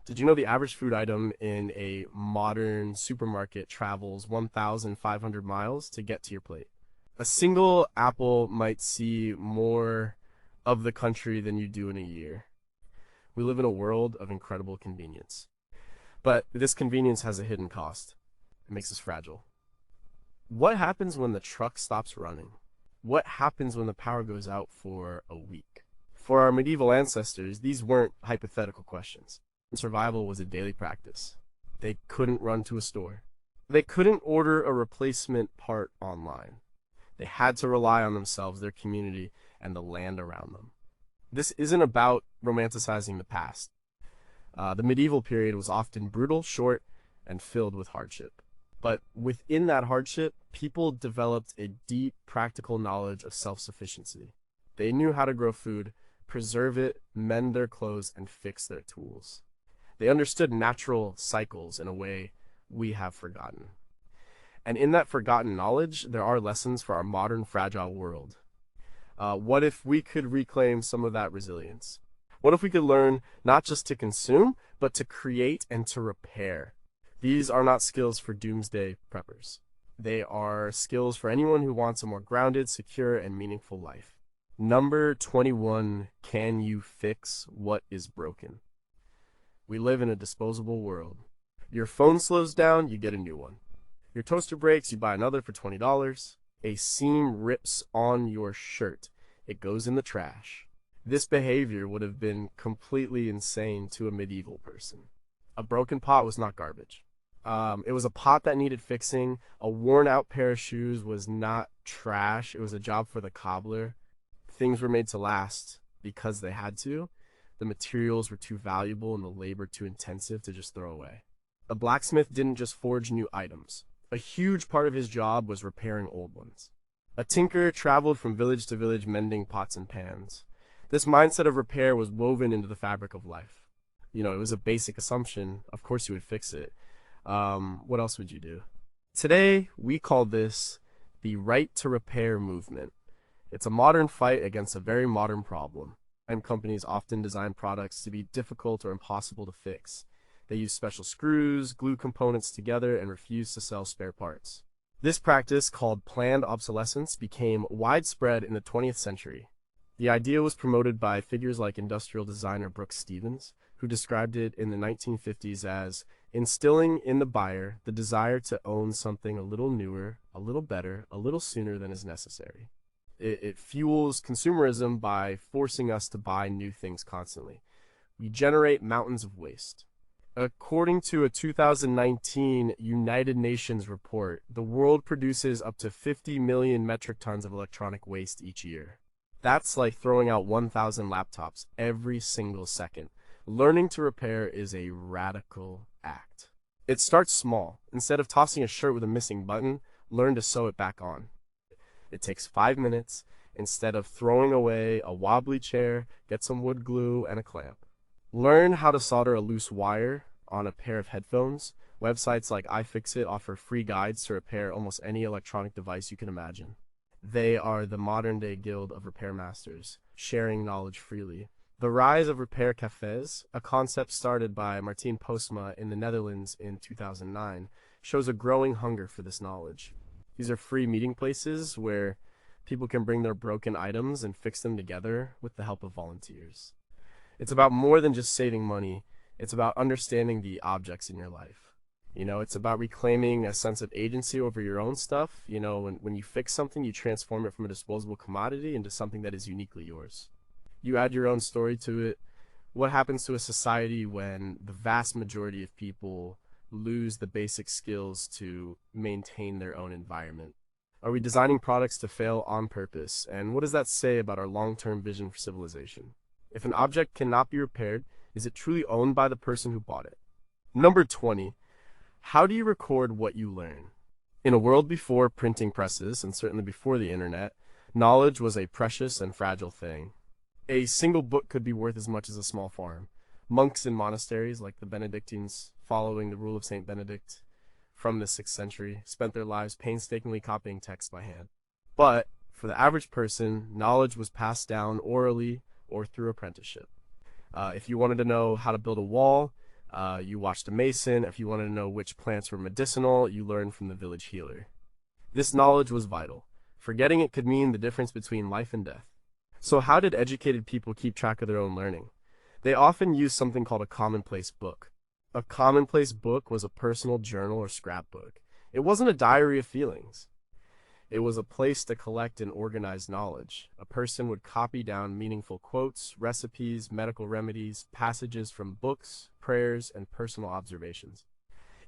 Did you know the average food item in a modern supermarket travels 1,500 miles to get to your plate? A single apple might see more of the country than you do in a year. We live in a world of incredible convenience. But this convenience has a hidden cost. It makes us fragile. What happens when the truck stops running? What happens when the power goes out for a week? For our medieval ancestors, these weren't hypothetical questions. Survival was a daily practice. They couldn't run to a store. They couldn't order a replacement part online. They had to rely on themselves, their community, and the land around them. This isn't about romanticizing the past. The medieval period was often brutal, short, and filled with hardship. But within that hardship, people developed a deep practical knowledge of self-sufficiency. They knew how to grow food, preserve it, mend their clothes, and fix their tools. They understood natural cycles in a way we have forgotten. And in that forgotten knowledge, there are lessons for our modern fragile world. What if we could reclaim some of that resilience? What if we could learn not just to consume, but to create and to repair? These are not skills for doomsday preppers. They are skills for anyone who wants a more grounded, secure, and meaningful life. Number 21, can you fix what is broken? We live in a disposable world. Your phone slows down, you get a new one. Your toaster breaks, you buy another for $20. A seam rips on your shirt. It goes in the trash. This behavior would have been completely insane to a medieval person. A broken pot was not garbage. It was a pot that needed fixing. A worn-out pair of shoes was not trash. It was a job for the cobbler. Things were made to last because they had to. The materials were too valuable and the labor too intensive to just throw away. A blacksmith didn't just forge new items. A huge part of his job was repairing old ones. A tinker traveled from village to village mending pots and pans. This mindset of repair was woven into the fabric of life. It was a basic assumption. Of course you would fix it. What else would you do? Today, we call this the right to repair movement. It's a modern fight against a very modern problem. And companies often design products to be difficult or impossible to fix. They use special screws, glue components together, and refuse to sell spare parts. This practice, called planned obsolescence, became widespread in the 20th century. The idea was promoted by figures like industrial designer Brooks Stevens, who described it in the 1950s as instilling in the buyer the desire to own something a little newer, a little better, a little sooner than is necessary. It fuels consumerism by forcing us to buy new things constantly. We generate mountains of waste. According to a 2019 United Nations report, the world produces up to 50 million metric tons of electronic waste each year. That's like throwing out 1,000 laptops every single second. Learning to repair is a radical act. It starts small. Instead of tossing a shirt with a missing button, learn to sew it back on. It takes 5 minutes. Instead of throwing away a wobbly chair, get some wood glue and a clamp. Learn how to solder a loose wire on a pair of headphones. Websites like iFixit offer free guides to repair almost any electronic device you can imagine. They are the modern-day guild of repair masters, sharing knowledge freely. The rise of repair cafes, a concept started by Martin Postma in the Netherlands in 2009, shows a growing hunger for this knowledge. These are free meeting places where people can bring their broken items and fix them together with the help of volunteers. It's about more than just saving money. It's about understanding the objects in your life. It's about reclaiming a sense of agency over your own stuff. When you fix something, you transform it from a disposable commodity into something that is uniquely yours. You add your own story to it. What happens to a society when the vast majority of people lose the basic skills to maintain their own environment? Are we designing products to fail on purpose? And what does that say about our long-term vision for civilization? If an object cannot be repaired, is it truly owned by the person who bought it? Number 20. How do you record what you learn? In a world before printing presses, and certainly before the internet, knowledge was a precious and fragile thing. A single book could be worth as much as a small farm. Monks in monasteries, like the Benedictines, following the rule of Saint Benedict from the 6th century, spent their lives painstakingly copying text by hand. But for the average person, knowledge was passed down orally or through apprenticeship. If you wanted to know how to build a wall, You watched a mason. If you wanted to know which plants were medicinal, you learned from the village healer. This knowledge was vital. Forgetting it could mean the difference between life and death. So how did educated people keep track of their own learning? They often used something called a commonplace book. A commonplace book was a personal journal or scrapbook. It wasn't a diary of feelings. It was a place to collect and organize knowledge. A person would copy down meaningful quotes, recipes, medical remedies, passages from books, prayers, and personal observations.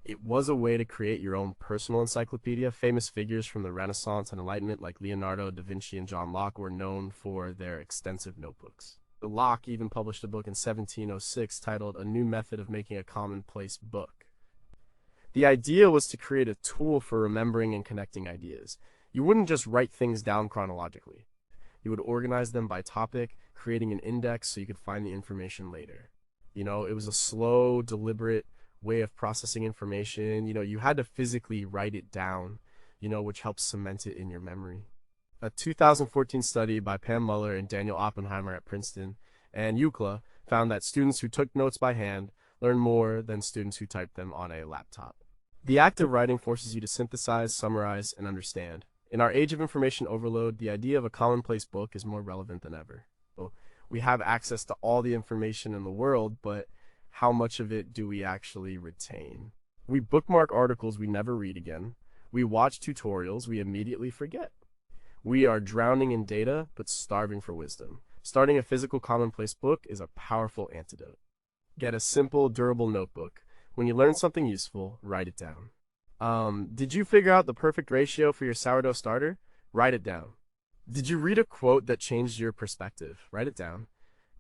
It was a way to create your own personal encyclopedia. Famous figures from the Renaissance and Enlightenment like Leonardo da Vinci and John Locke were known for their extensive notebooks. Locke even published a book in 1706 titled A New Method of Making a Commonplace Book. The idea was to create a tool for remembering and connecting ideas. You wouldn't just write things down chronologically. You would organize them by topic, creating an index so you could find the information later. It was a slow, deliberate way of processing information. You had to physically write it down, which helps cement it in your memory. A 2014 study by Pam Muller and Daniel Oppenheimer at Princeton and UCLA found that students who took notes by hand learned more than students who typed them on a laptop. The act of writing forces you to synthesize, summarize, and understand. In our age of information overload, the idea of a commonplace book is more relevant than ever. We have access to all the information in the world, but how much of it do we actually retain? We bookmark articles we never read again. We watch tutorials we immediately forget. We are drowning in data, but starving for wisdom. Starting a physical commonplace book is a powerful antidote. Get a simple, durable notebook. When you learn something useful, write it down. Did you figure out the perfect ratio for your sourdough starter? Write it down. Did you read a quote that changed your perspective? Write it down.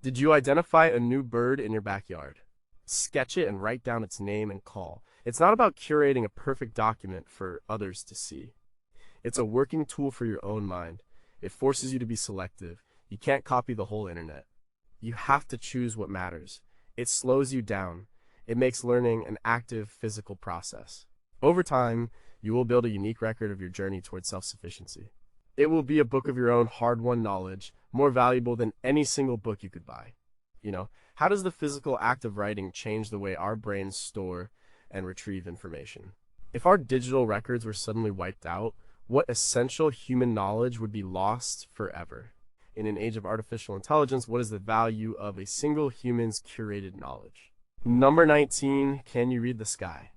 Did you identify a new bird in your backyard? Sketch it and write down its name and call. It's not about curating a perfect document for others to see. It's a working tool for your own mind. It forces you to be selective. You can't copy the whole internet. You have to choose what matters. It slows you down. It makes learning an active physical process. Over time, you will build a unique record of your journey towards self-sufficiency. It will be a book of your own hard-won knowledge, more valuable than any single book you could buy. How does the physical act of writing change the way our brains store and retrieve information? If our digital records were suddenly wiped out, what essential human knowledge would be lost forever? In an age of artificial intelligence, what is the value of a single human's curated knowledge? Number 19, can you read the sky?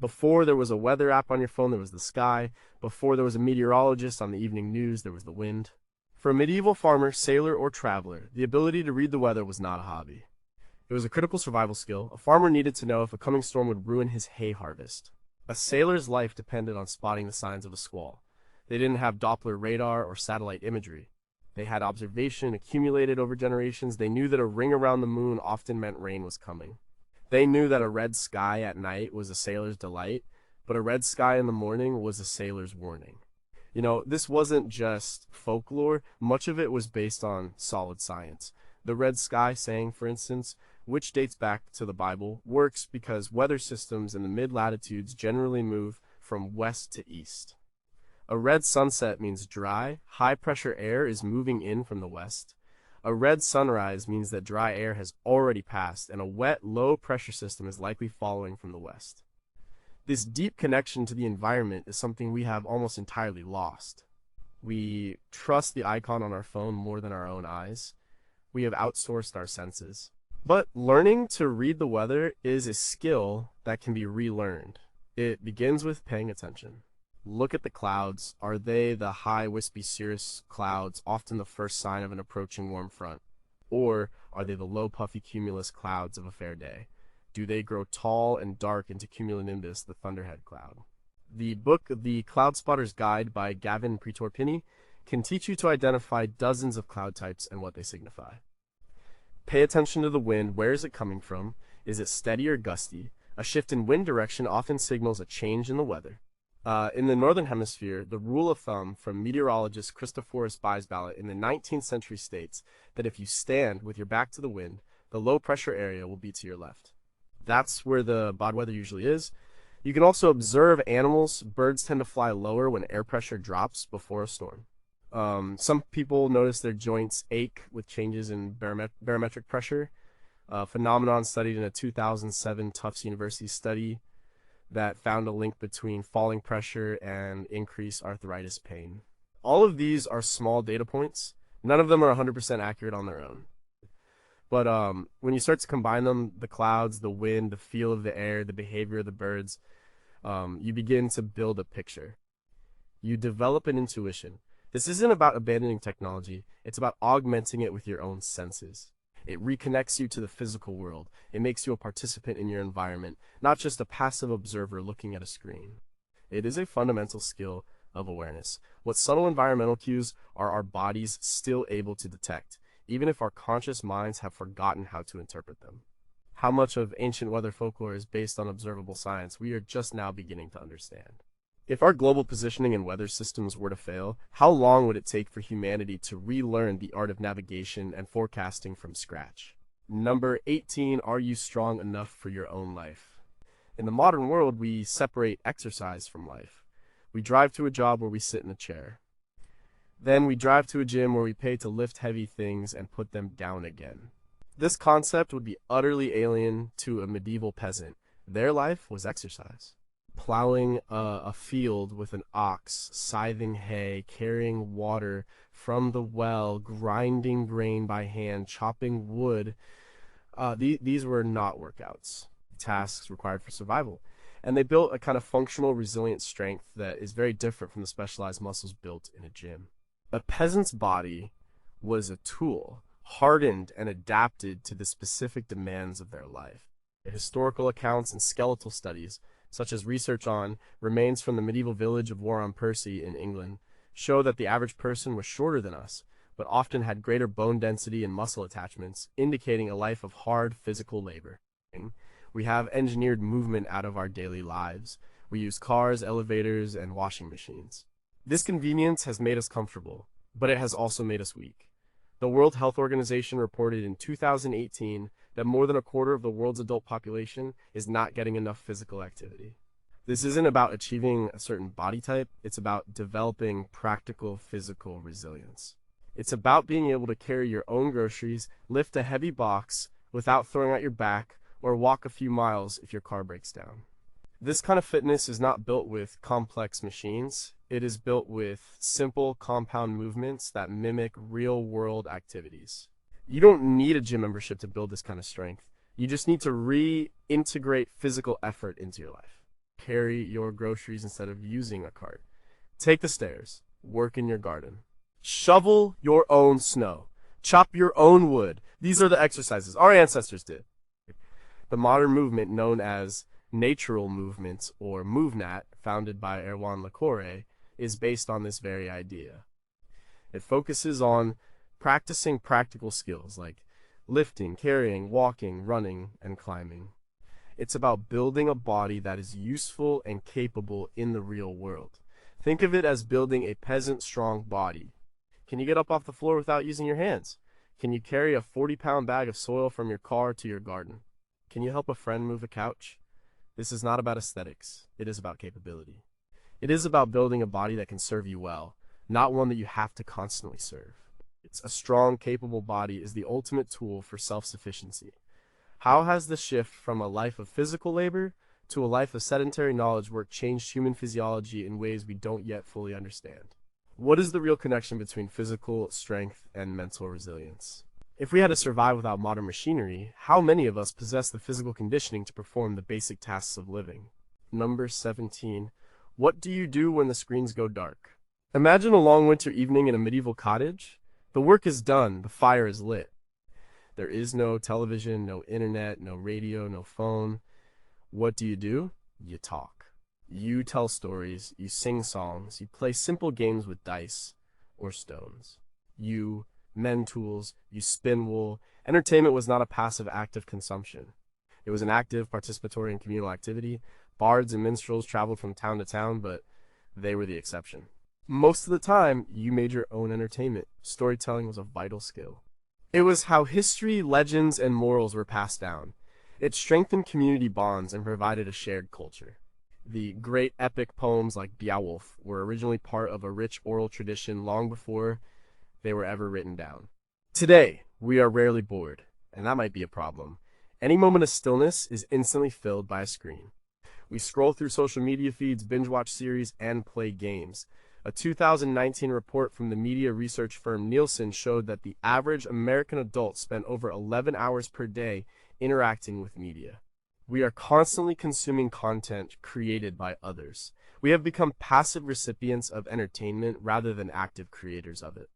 Before there was a weather app on your phone, there was the sky. Before there was a meteorologist on the evening news, there was the wind. For a medieval farmer, sailor, or traveler, the ability to read the weather was not a hobby. It was a critical survival skill. A farmer needed to know if a coming storm would ruin his hay harvest. A sailor's life depended on spotting the signs of a squall. They didn't have Doppler radar or satellite imagery. They had observation accumulated over generations. They knew that a ring around the moon often meant rain was coming. They knew that a red sky at night was a sailor's delight, but a red sky in the morning was a sailor's warning. This wasn't just folklore. Much of it was based on solid science. The red sky saying, for instance, which dates back to the Bible, works because weather systems in the mid-latitudes generally move from west to east. A red sunset means dry, high-pressure air is moving in from the west. A red sunrise means that dry air has already passed, and a wet, low-pressure system is likely following from the west. This deep connection to the environment is something we have almost entirely lost. We trust the icon on our phone more than our own eyes. We have outsourced our senses. But learning to read the weather is a skill that can be relearned. It begins with paying attention. Look at the clouds. Are they the high, wispy cirrus clouds, often the first sign of an approaching warm front? Or are they the low, puffy cumulus clouds of a fair day? Do they grow tall and dark into cumulonimbus, the thunderhead cloud? The book The Cloud Spotter's Guide by Gavin Pretor-Pinney can teach you to identify dozens of cloud types and what they signify. Pay attention to the wind. Where is it coming from? Is it steady or gusty? A shift in wind direction often signals a change in the weather. In the Northern Hemisphere, the rule of thumb from meteorologist Christophorus Biesballot in the 19th century states that if you stand with your back to the wind, the low-pressure area will be to your left. That's where the bad weather usually is. You can also observe animals. Birds tend to fly lower when air pressure drops before a storm. Some people notice their joints ache with changes in barometric pressure. a phenomenon studied in a 2007 Tufts University study that found a link between falling pressure and increased arthritis pain. All of these are small data points. None of them are 100% accurate on their own. But when you start to combine them, the clouds, the wind, the feel of the air, the behavior of the birds, you begin to build a picture. You develop an intuition. This isn't about abandoning technology. It's about augmenting it with your own senses. It reconnects you to the physical world. It makes you a participant in your environment, not just a passive observer looking at a screen. It is a fundamental skill of awareness. What subtle environmental cues are our bodies still able to detect, even if our conscious minds have forgotten how to interpret them? How much of ancient weather folklore is based on observable science, we are just now beginning to understand. If our global positioning and weather systems were to fail, how long would it take for humanity to relearn the art of navigation and forecasting from scratch? Number 18, are you strong enough for your own life? In the modern world, we separate exercise from life. We drive to a job where we sit in a chair. Then we drive to a gym where we pay to lift heavy things and put them down again. This concept would be utterly alien to a medieval peasant. Their life was exercise. Plowing a field with an ox, scything hay, carrying water from the well, grinding grain by hand, chopping wood. These were not workouts, tasks required for survival. And they built a kind of functional, resilient strength that is very different from the specialized muscles built in a gym. A peasant's body was a tool, hardened and adapted to the specific demands of their life. Historical accounts and skeletal studies, such as research on remains from the medieval village of Warren-on-Percy in England, show that the average person was shorter than us, but often had greater bone density and muscle attachments, indicating a life of hard physical labor. We have engineered movement out of our daily lives. We use cars, elevators, and washing machines. This convenience has made us comfortable, but it has also made us weak. The World Health Organization reported in 2018 that more than a quarter of the world's adult population is not getting enough physical activity. This isn't about achieving a certain body type, it's about developing practical physical resilience. It's about being able to carry your own groceries, lift a heavy box without throwing out your back, or walk a few miles if your car breaks down. This kind of fitness is not built with complex machines. It is built with simple compound movements that mimic real-world activities. You don't need a gym membership to build this kind of strength. You just need to reintegrate physical effort into your life. Carry your groceries instead of using a cart. Take the stairs. Work in your garden. Shovel your own snow. Chop your own wood. These are the exercises our ancestors did. The modern movement known as natural movement, or MoveNat, founded by Erwan Le, is based on this very idea. It focuses on practicing practical skills like lifting, carrying, walking, running, and climbing. It's about building a body that is useful and capable in the real world. Think of it as building a peasant-strong body. Can you get up off the floor without using your hands? Can you carry a 40-pound bag of soil from your car to your garden? Can you help a friend move a couch? This is not about aesthetics. It is about capability. It is about building a body that can serve you well, not one that you have to constantly serve. It's a strong, capable body is the ultimate tool for self-sufficiency. How has the shift from a life of physical labor to a life of sedentary knowledge work changed human physiology in ways we don't yet fully understand? What is the real connection between physical strength and mental resilience? If we had to survive without modern machinery, how many of us possess the physical conditioning to perform the basic tasks of living? Number 17. What do you do when the screens go dark? Imagine a long winter evening in a medieval cottage. The work is done, the fire is lit. There is no television, no internet, no radio, no phone. What do? You talk. You tell stories, you sing songs, you play simple games with dice or stones. You mend tools, you spin wool. Entertainment was not a passive act of consumption. It was an active, participatory, and communal activity. Bards and minstrels traveled from town to town, but they were the exception. Most of the time, you made your own entertainment. Storytelling was a vital skill. It was how history, legends, and morals were passed down. It strengthened community bonds and provided a shared culture. The great epic poems like Beowulf were originally part of a rich oral tradition long before they were ever written down. Today, we are rarely bored, and that might be a problem. Any moment of stillness is instantly filled by a screen. We scroll through social media feeds, binge watch series, and play games. A 2019 report from the media research firm Nielsen showed that the average American adult spent over 11 hours per day interacting with media. We are constantly consuming content created by others. We have become passive recipients of entertainment rather than active creators of it.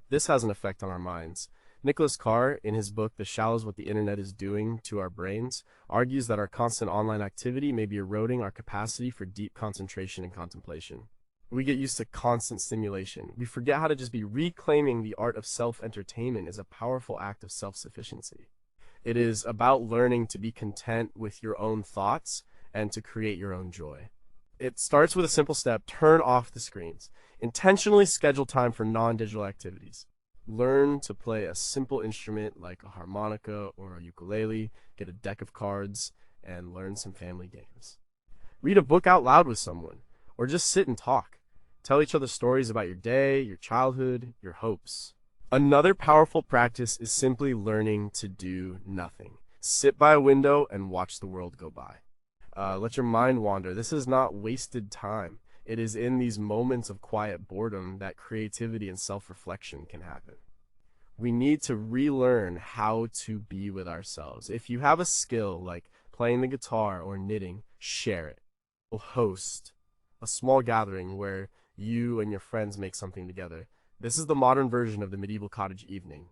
This has an effect on our minds. Nicholas Carr, in his book The Shallows What the Internet is Doing to Our Brains, argues that our constant online activity may be eroding our capacity for deep concentration and contemplation. We get used to constant stimulation. We forget how to just be reclaiming the art of self-entertainment is a powerful act of self-sufficiency. It is about learning to be content with your own thoughts and to create your own joy. It starts with a simple step: turn off the screens. Intentionally schedule time for non-digital activities. Learn to play a simple instrument like a harmonica or a ukulele, get a deck of cards, and learn some family games. Read a book out loud with someone, or just sit and talk. Tell each other stories about your day, your childhood, your hopes. Another powerful practice is simply learning to do nothing. Sit by a window and watch the world go by. Let your mind wander. This is not wasted time. It is in these moments of quiet boredom that creativity and self-reflection can happen. We need to relearn how to be with ourselves. If you have a skill like playing the guitar or knitting, share it. We'll host a small gathering where you and your friends make something together. This is the modern version of the medieval cottage evening.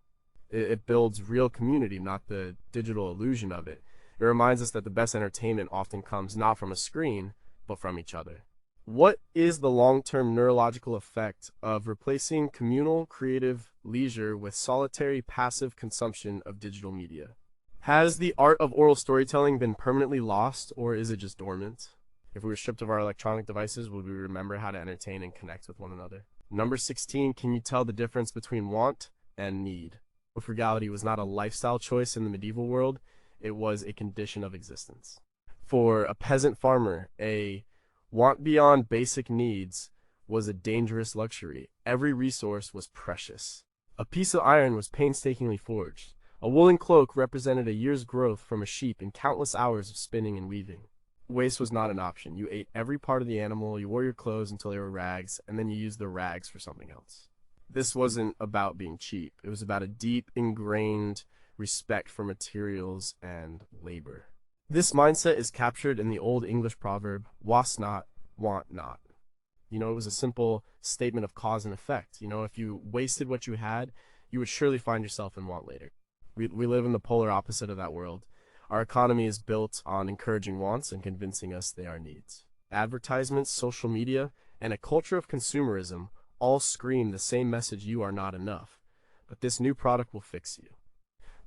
It builds real community, not the digital illusion of it. It reminds us that the best entertainment often comes not from a screen, but from each other. What is the long-term neurological effect of replacing communal, creative leisure with solitary, passive consumption of digital media? Has the art of oral storytelling been permanently lost, or is it just dormant? If we were stripped of our electronic devices, would we remember how to entertain and connect with one another? Number 16, can you tell the difference between want and need? Frugality was not a lifestyle choice in the medieval world, it was a condition of existence. For a peasant farmer, a want beyond basic needs was a dangerous luxury. Every resource was precious. A piece of iron was painstakingly forged. A woolen cloak represented a year's growth from a sheep and countless hours of spinning and weaving. Waste was not an option. You ate every part of the animal, you wore your clothes until they were rags, and then you used the rags for something else. This wasn't about being cheap. It was about a deep, ingrained respect for materials and labor. This mindset is captured in the old English proverb, "Was not, want not." It was a simple statement of cause and effect. If you wasted what you had, you would surely find yourself in want later. We live in the polar opposite of that world. Our economy is built on encouraging wants and convincing us they are needs. Advertisements, social media, and a culture of consumerism all scream the same message: you are not enough. But this new product will fix you.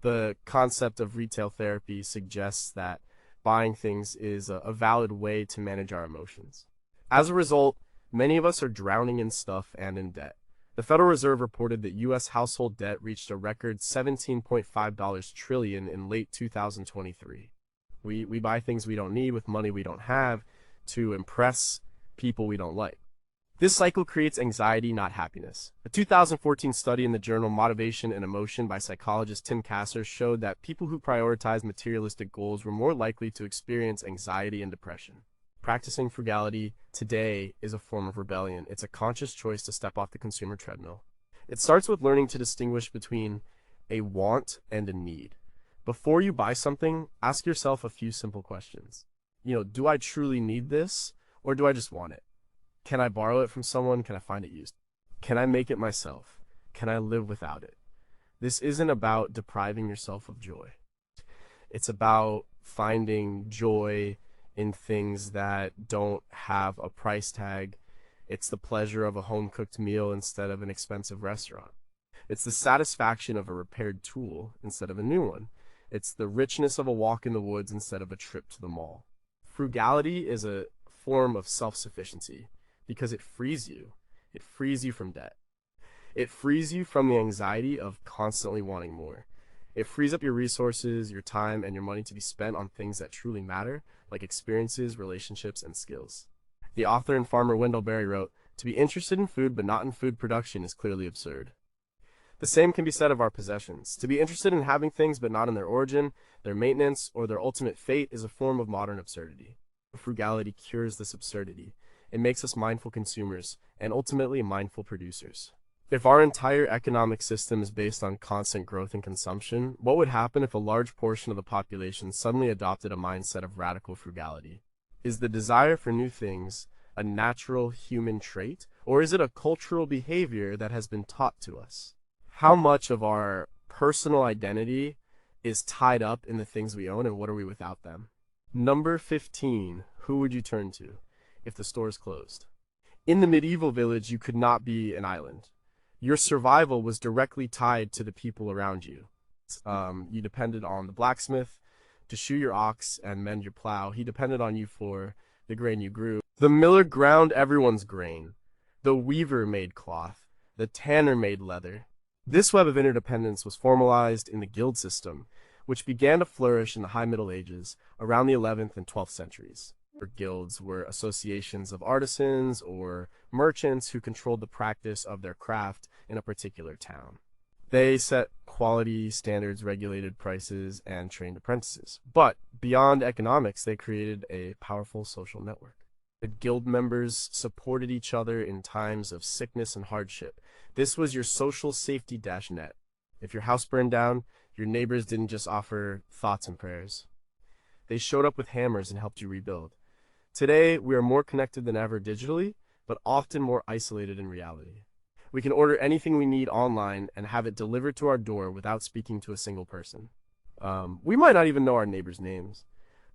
The concept of retail therapy suggests that buying things is a valid way to manage our emotions. As a result, many of us are drowning in stuff and in debt. The Federal Reserve reported that U.S. household debt reached a record $17.5 trillion in late 2023. We buy things we don't need with money we don't have to impress people we don't like. This cycle creates anxiety, not happiness. A 2014 study in the journal Motivation and Emotion by psychologist Tim Kasser showed that people who prioritized materialistic goals were more likely to experience anxiety and depression. Practicing frugality today is a form of rebellion. It's a conscious choice to step off the consumer treadmill. It starts with learning to distinguish between a want and a need. Before you buy something, ask yourself a few simple questions. Do I truly need this, or do I just want it? Can I borrow it from someone? Can I find it used? Can I make it myself? Can I live without it? This isn't about depriving yourself of joy. It's about finding joy in things that don't have a price tag. It's the pleasure of a home-cooked meal instead of an expensive restaurant. It's the satisfaction of a repaired tool instead of a new one. It's the richness of a walk in the woods instead of a trip to the mall. Frugality is a form of self-sufficiency because it frees you. It frees you from debt. It frees you from the anxiety of constantly wanting more. It frees up your resources, your time, and your money to be spent on things that truly matter, like experiences, relationships, and skills. The author and farmer Wendell Berry wrote, "To be interested in food but not in food production is clearly absurd." The same can be said of our possessions. To be interested in having things but not in their origin, their maintenance, or their ultimate fate is a form of modern absurdity. Frugality cures this absurdity. It makes us mindful consumers and ultimately mindful producers. If our entire economic system is based on constant growth and consumption, what would happen if a large portion of the population suddenly adopted a mindset of radical frugality? Is the desire for new things a natural human trait, or is it a cultural behavior that has been taught to us? How much of our personal identity is tied up in the things we own, and what are we without them? Number 15, who would you turn to if the store is closed? In the medieval village, you could not be an island. Your survival was directly tied to the people around you. You depended on the blacksmith to shoe your ox and mend your plow. He depended on you for the grain you grew. The miller ground everyone's grain. The weaver made cloth. The tanner made leather. This web of interdependence was formalized in the guild system, which began to flourish in the High Middle Ages around the 11th and 12th centuries. Guilds were associations of artisans or merchants who controlled the practice of their craft in a particular town. They set quality standards, regulated prices, and trained apprentices. But beyond economics, they created a powerful social network. The guild members supported each other in times of sickness and hardship. This was your social safety net. If your house burned down, your neighbors didn't just offer thoughts and prayers. They showed up with hammers and helped you rebuild. Today, we are more connected than ever digitally, but often more isolated in reality. We can order anything we need online and have it delivered to our door without speaking to a single person. We might not even know our neighbors' names.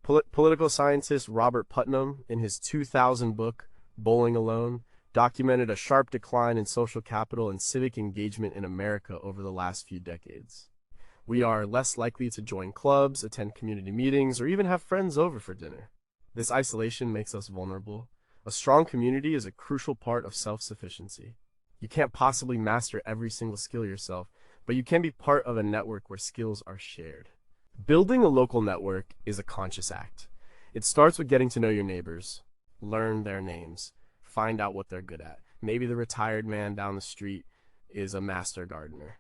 Political scientist Robert Putnam, in his 2000 book, Bowling Alone, documented a sharp decline in social capital and civic engagement in America over the last few decades. We are less likely to join clubs, attend community meetings, or even have friends over for dinner. This isolation makes us vulnerable. A strong community is a crucial part of self-sufficiency. You can't possibly master every single skill yourself, but you can be part of a network where skills are shared. Building a local network is a conscious act. It starts with getting to know your neighbors, learn their names, find out what they're good at. Maybe the retired man down the street is a master gardener.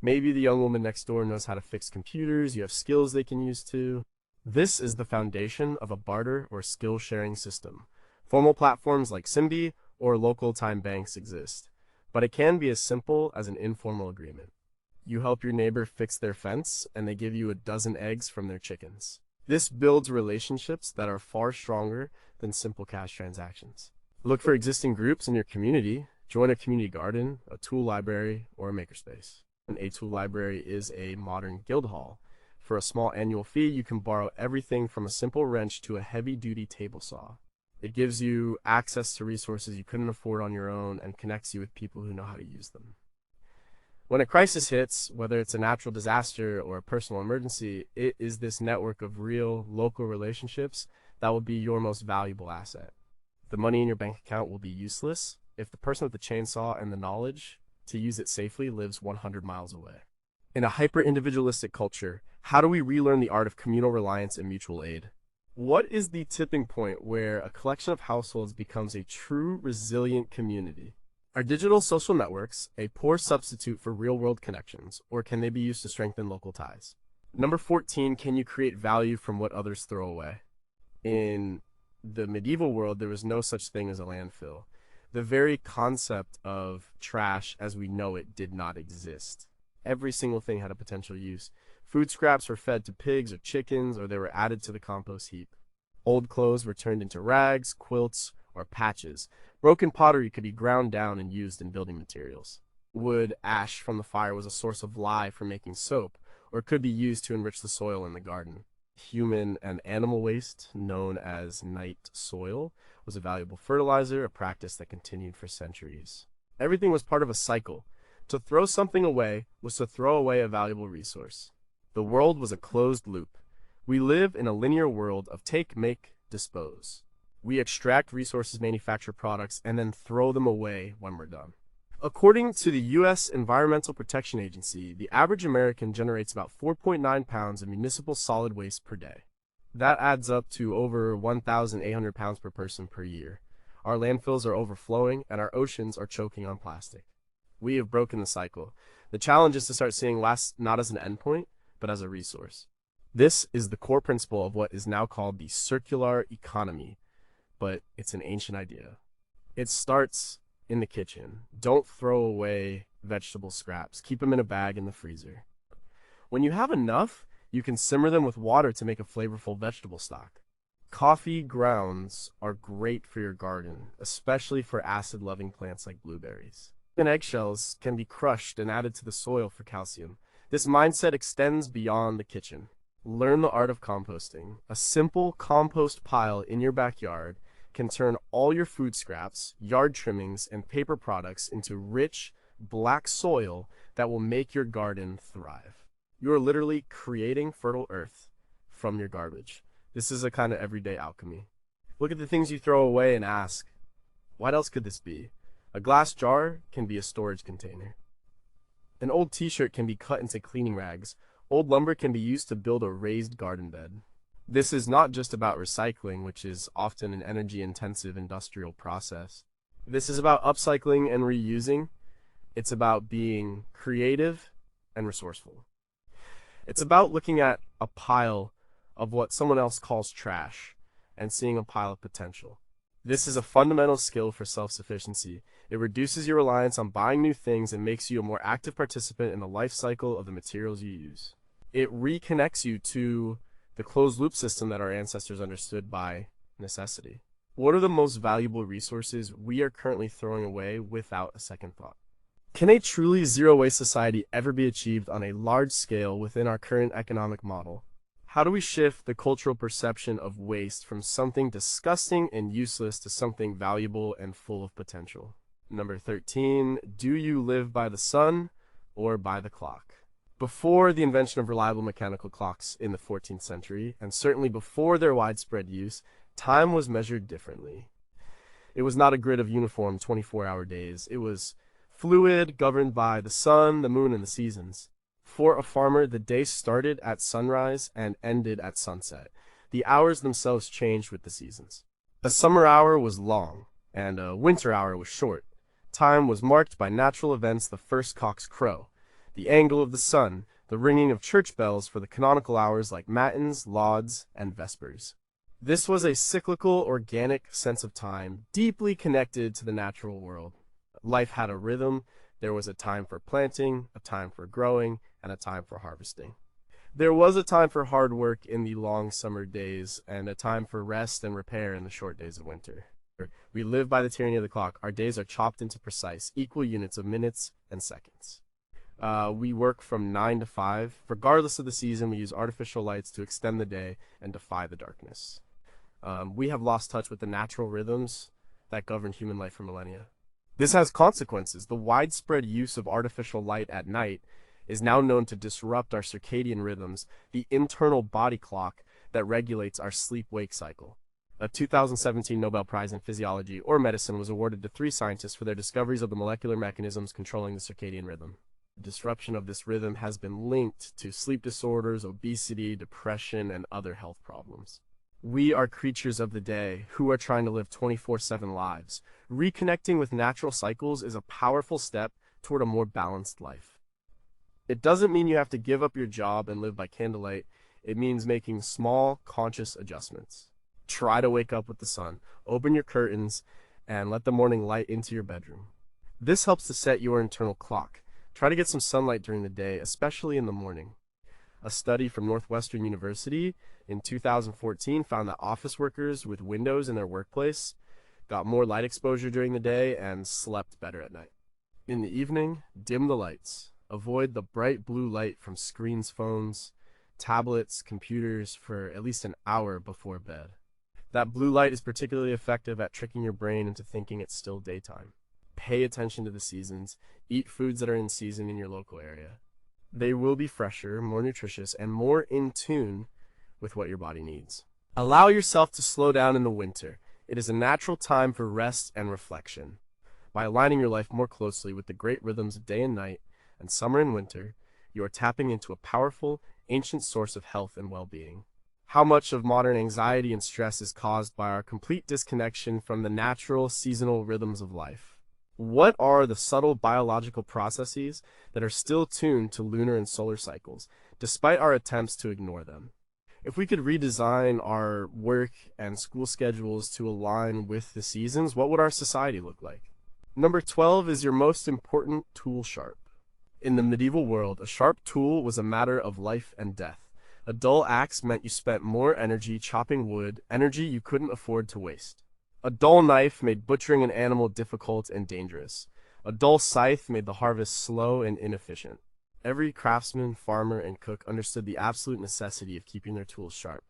Maybe the young woman next door knows how to fix computers. You have skills they can use too. This is the foundation of a barter or skill-sharing system. Formal platforms like Simbi or local time banks exist, but it can be as simple as an informal agreement. You help your neighbor fix their fence, and they give you a dozen eggs from their chickens. This builds relationships that are far stronger than simple cash transactions. Look for existing groups in your community. Join a community garden, a tool library, or a makerspace. A tool library is a modern guild hall. For a small annual fee, you can borrow everything from a simple wrench to a heavy-duty table saw. It gives you access to resources you couldn't afford on your own and connects you with people who know how to use them. When a crisis hits, whether it's a natural disaster or a personal emergency, it is this network of real, local relationships that will be your most valuable asset. The money in your bank account will be useless if the person with the chainsaw and the knowledge to use it safely lives 100 miles away. In a hyper-individualistic culture, how do we relearn the art of communal reliance and mutual aid? What is the tipping point where a collection of households becomes a true, resilient community? Are digital social networks a poor substitute for real-world connections, or can they be used to strengthen local ties? Number 14, can you create value from what others throw away? In the medieval world, there was no such thing as a landfill. The very concept of trash as we know it did not exist. Every single thing had a potential use. Food scraps were fed to pigs or chickens, or they were added to the compost heap. Old clothes were turned into rags, quilts, or patches. Broken pottery could be ground down and used in building materials. Wood ash from the fire was a source of lye for making soap, or could be used to enrich the soil in the garden. Human and animal waste, known as night soil, was a valuable fertilizer, a practice that continued for centuries. Everything was part of a cycle. To throw something away was to throw away a valuable resource. The world was a closed loop. We live in a linear world of take, make, dispose. We extract resources, manufacture products, and then throw them away when we're done. According to the U.S. Environmental Protection Agency, the average American generates about 4.9 pounds of municipal solid waste per day. That adds up to over 1,800 pounds per person per year. Our landfills are overflowing, and our oceans are choking on plastic. We have broken the cycle. The challenge is to start seeing waste not as an endpoint, but as a resource. This is the core principle of what is now called the circular economy, but it's an ancient idea. It starts in the kitchen. Don't throw away vegetable scraps. Keep them in a bag in the freezer. When you have enough, you can simmer them with water to make a flavorful vegetable stock. Coffee grounds are great for your garden, especially for acid-loving plants like blueberries. And eggshells can be crushed and added to the soil for calcium. This mindset extends beyond the kitchen. Learn the art of composting. A simple compost pile in your backyard can turn all your food scraps, yard trimmings, and paper products into rich, black soil that will make your garden thrive. You are literally creating fertile earth from your garbage. This is a kind of everyday alchemy. Look at the things you throw away and ask, what else could this be? A glass jar can be a storage container. An old t-shirt can be cut into cleaning rags. Old lumber can be used to build a raised garden bed. This is not just about recycling, which is often an energy-intensive industrial process. This is about upcycling and reusing. It's about being creative and resourceful. It's about looking at a pile of what someone else calls trash and seeing a pile of potential. This is a fundamental skill for self-sufficiency. It reduces your reliance on buying new things and makes you a more active participant in the life cycle of the materials you use. It reconnects you to the closed-loop system that our ancestors understood by necessity. What are the most valuable resources we are currently throwing away without a second thought? Can a truly zero-waste society ever be achieved on a large scale within our current economic model? How do we shift the cultural perception of waste from something disgusting and useless to something valuable and full of potential? Number 13, do you live by the sun or by the clock? Before the invention of reliable mechanical clocks in the 14th century, and certainly before their widespread use, time was measured differently. It was not a grid of uniform 24-hour days. It was fluid, governed by the sun, the moon, and the seasons. For a farmer, the day started at sunrise and ended at sunset. The hours themselves changed with the seasons. A summer hour was long, and a winter hour was short. Time was marked by natural events: the first cock's crow, the angle of the sun, the ringing of church bells for the canonical hours like matins, lauds, and vespers. This was a cyclical, organic sense of time, deeply connected to the natural world. Life had a rhythm. There was a time for planting, a time for growing, and a time for harvesting. There was a time for hard work in the long summer days, and a time for rest and repair in the short days of winter. We live by the tyranny of the clock. Our days are chopped into precise, equal units of minutes and seconds. We work from 9 to 5. Regardless of the season, we use artificial lights to extend the day and defy the darkness. We have lost touch with the natural rhythms that govern human life for millennia. This has consequences. The widespread use of artificial light at night is now known to disrupt our circadian rhythms, the internal body clock that regulates our sleep-wake cycle. A 2017 Nobel Prize in Physiology or Medicine was awarded to 3 scientists for their discoveries of the molecular mechanisms controlling the circadian rhythm. The disruption of this rhythm has been linked to sleep disorders, obesity, depression, and other health problems. We are creatures of the day who are trying to live 24/7 lives. Reconnecting with natural cycles is a powerful step toward a more balanced life. It doesn't mean you have to give up your job and live by candlelight. It means making small, conscious adjustments. Try to wake up with the sun, open your curtains, and let the morning light into your bedroom. This helps to set your internal clock. Try to get some sunlight during the day, especially in the morning. A study from Northwestern University in 2014 found that office workers with windows in their workplace got more light exposure during the day and slept better at night. In the evening, dim the lights. Avoid the bright blue light from screens, phones, tablets, computers for at least an hour before bed. That blue light is particularly effective at tricking your brain into thinking it's still daytime. Pay attention to the seasons. Eat foods that are in season in your local area. They will be fresher, more nutritious, and more in tune with what your body needs. Allow yourself to slow down in the winter. It is a natural time for rest and reflection. By aligning your life more closely with the great rhythms of day and night, and summer and winter, you are tapping into a powerful, ancient source of health and well-being. How much of modern anxiety and stress is caused by our complete disconnection from the natural, seasonal rhythms of life? What are the subtle biological processes that are still tuned to lunar and solar cycles, despite our attempts to ignore them? If we could redesign our work and school schedules to align with the seasons, what would our society look like? Number 12 is your most important tool sharp. In the medieval world, a sharp tool was a matter of life and death. A dull axe meant you spent more energy chopping wood, energy you couldn't afford to waste. A dull knife made butchering an animal difficult and dangerous. A dull scythe made the harvest slow and inefficient. Every craftsman, farmer, and cook understood the absolute necessity of keeping their tools sharp.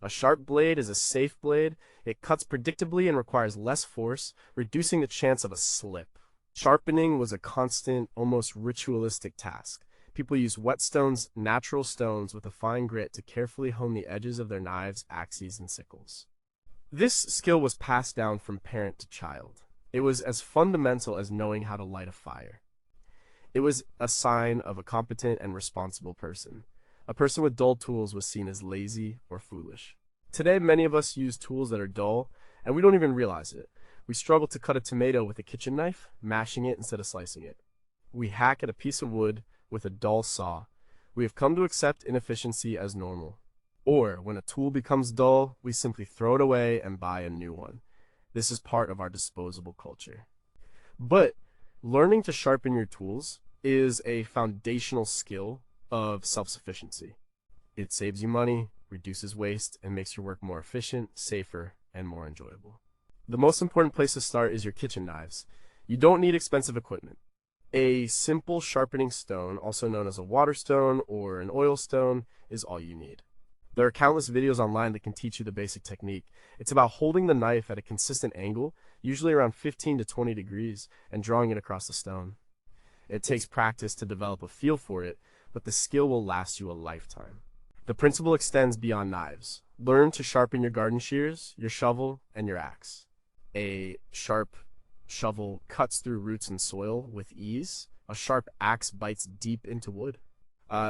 A sharp blade is a safe blade. It cuts predictably and requires less force, reducing the chance of a slip. Sharpening was a constant, almost ritualistic task. People used whetstones, natural stones, with a fine grit to carefully hone the edges of their knives, axes, and sickles. This skill was passed down from parent to child. It was as fundamental as knowing how to light a fire. It was a sign of a competent and responsible person. A person with dull tools was seen as lazy or foolish. Today, many of us use tools that are dull, and we don't even realize it. We struggle to cut a tomato with a kitchen knife, mashing it instead of slicing it. We hack at a piece of wood with a dull saw. We have come to accept inefficiency as normal. Or, when a tool becomes dull, we simply throw it away and buy a new one. This is part of our disposable culture. But learning to sharpen your tools is a foundational skill of self-sufficiency. It saves you money, reduces waste, and makes your work more efficient, safer, and more enjoyable. The most important place to start is your kitchen knives. You don't need expensive equipment. A simple sharpening stone, also known as a water stone or an oil stone, is all you need. There are countless videos online that can teach you the basic technique. It's about holding the knife at a consistent angle, usually around 15 to 20 degrees, and drawing it across the stone. It takes practice to develop a feel for it, but the skill will last you a lifetime. The principle extends beyond knives. Learn to sharpen your garden shears, your shovel, and your axe. A sharp shovel cuts through roots and soil with ease. A sharp axe bites deep into wood.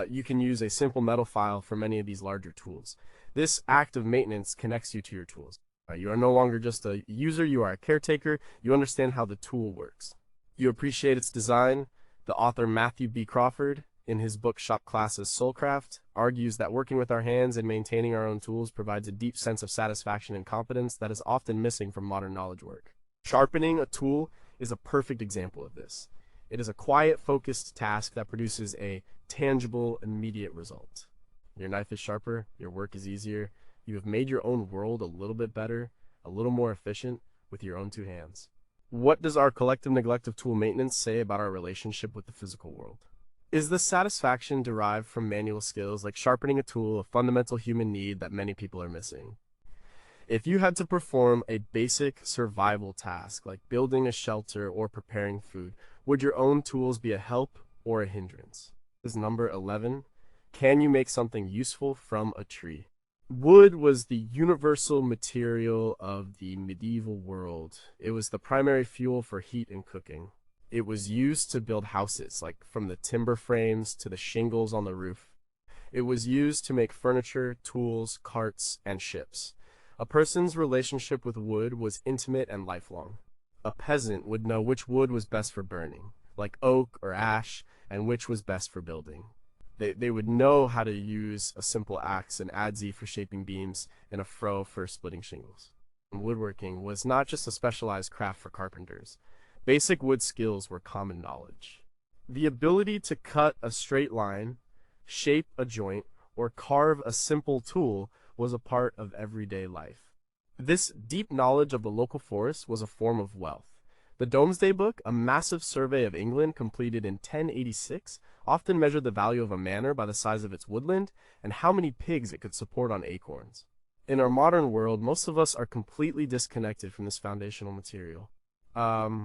You can use a simple metal file for many of these larger tools. This act of maintenance connects you to your tools. You are no longer just a user, you are a caretaker. You understand how the tool works. You appreciate its design. The author Matthew B. Crawford, in his book Shop Class's Soulcraft, argues that working with our hands and maintaining our own tools provides a deep sense of satisfaction and competence that is often missing from modern knowledge work. Sharpening a tool is a perfect example of this. It is a quiet, focused task that produces a tangible, immediate result. Your knife is sharper, your work is easier, you have made your own world a little bit better, a little more efficient with your own two hands. What does our collective neglect of tool maintenance say about our relationship with the physical world? Is the satisfaction derived from manual skills like sharpening a tool a fundamental human need that many people are missing? If you had to perform a basic survival task like building a shelter or preparing food, would your own tools be a help or a hindrance? This is number 11. Can you make something useful from a tree? Wood was the universal material of the medieval world. It was the primary fuel for heat and cooking. It was used to build houses, like from the timber frames to the shingles on the roof. It was used to make furniture, tools, carts, and ships. A person's relationship with wood was intimate and lifelong. A peasant would know which wood was best for burning, like oak or ash, and which was best for building. They would know how to use a simple axe, an adze for shaping beams, and a froe for splitting shingles. Woodworking was not just a specialized craft for carpenters. Basic wood skills were common knowledge. The ability to cut a straight line, shape a joint, or carve a simple tool was a part of everyday life. This deep knowledge of the local forest was a form of wealth. The Domesday Book, a massive survey of England completed in 1086, often measured the value of a manor by the size of its woodland and how many pigs it could support on acorns. In our modern world, most of us are completely disconnected from this foundational material.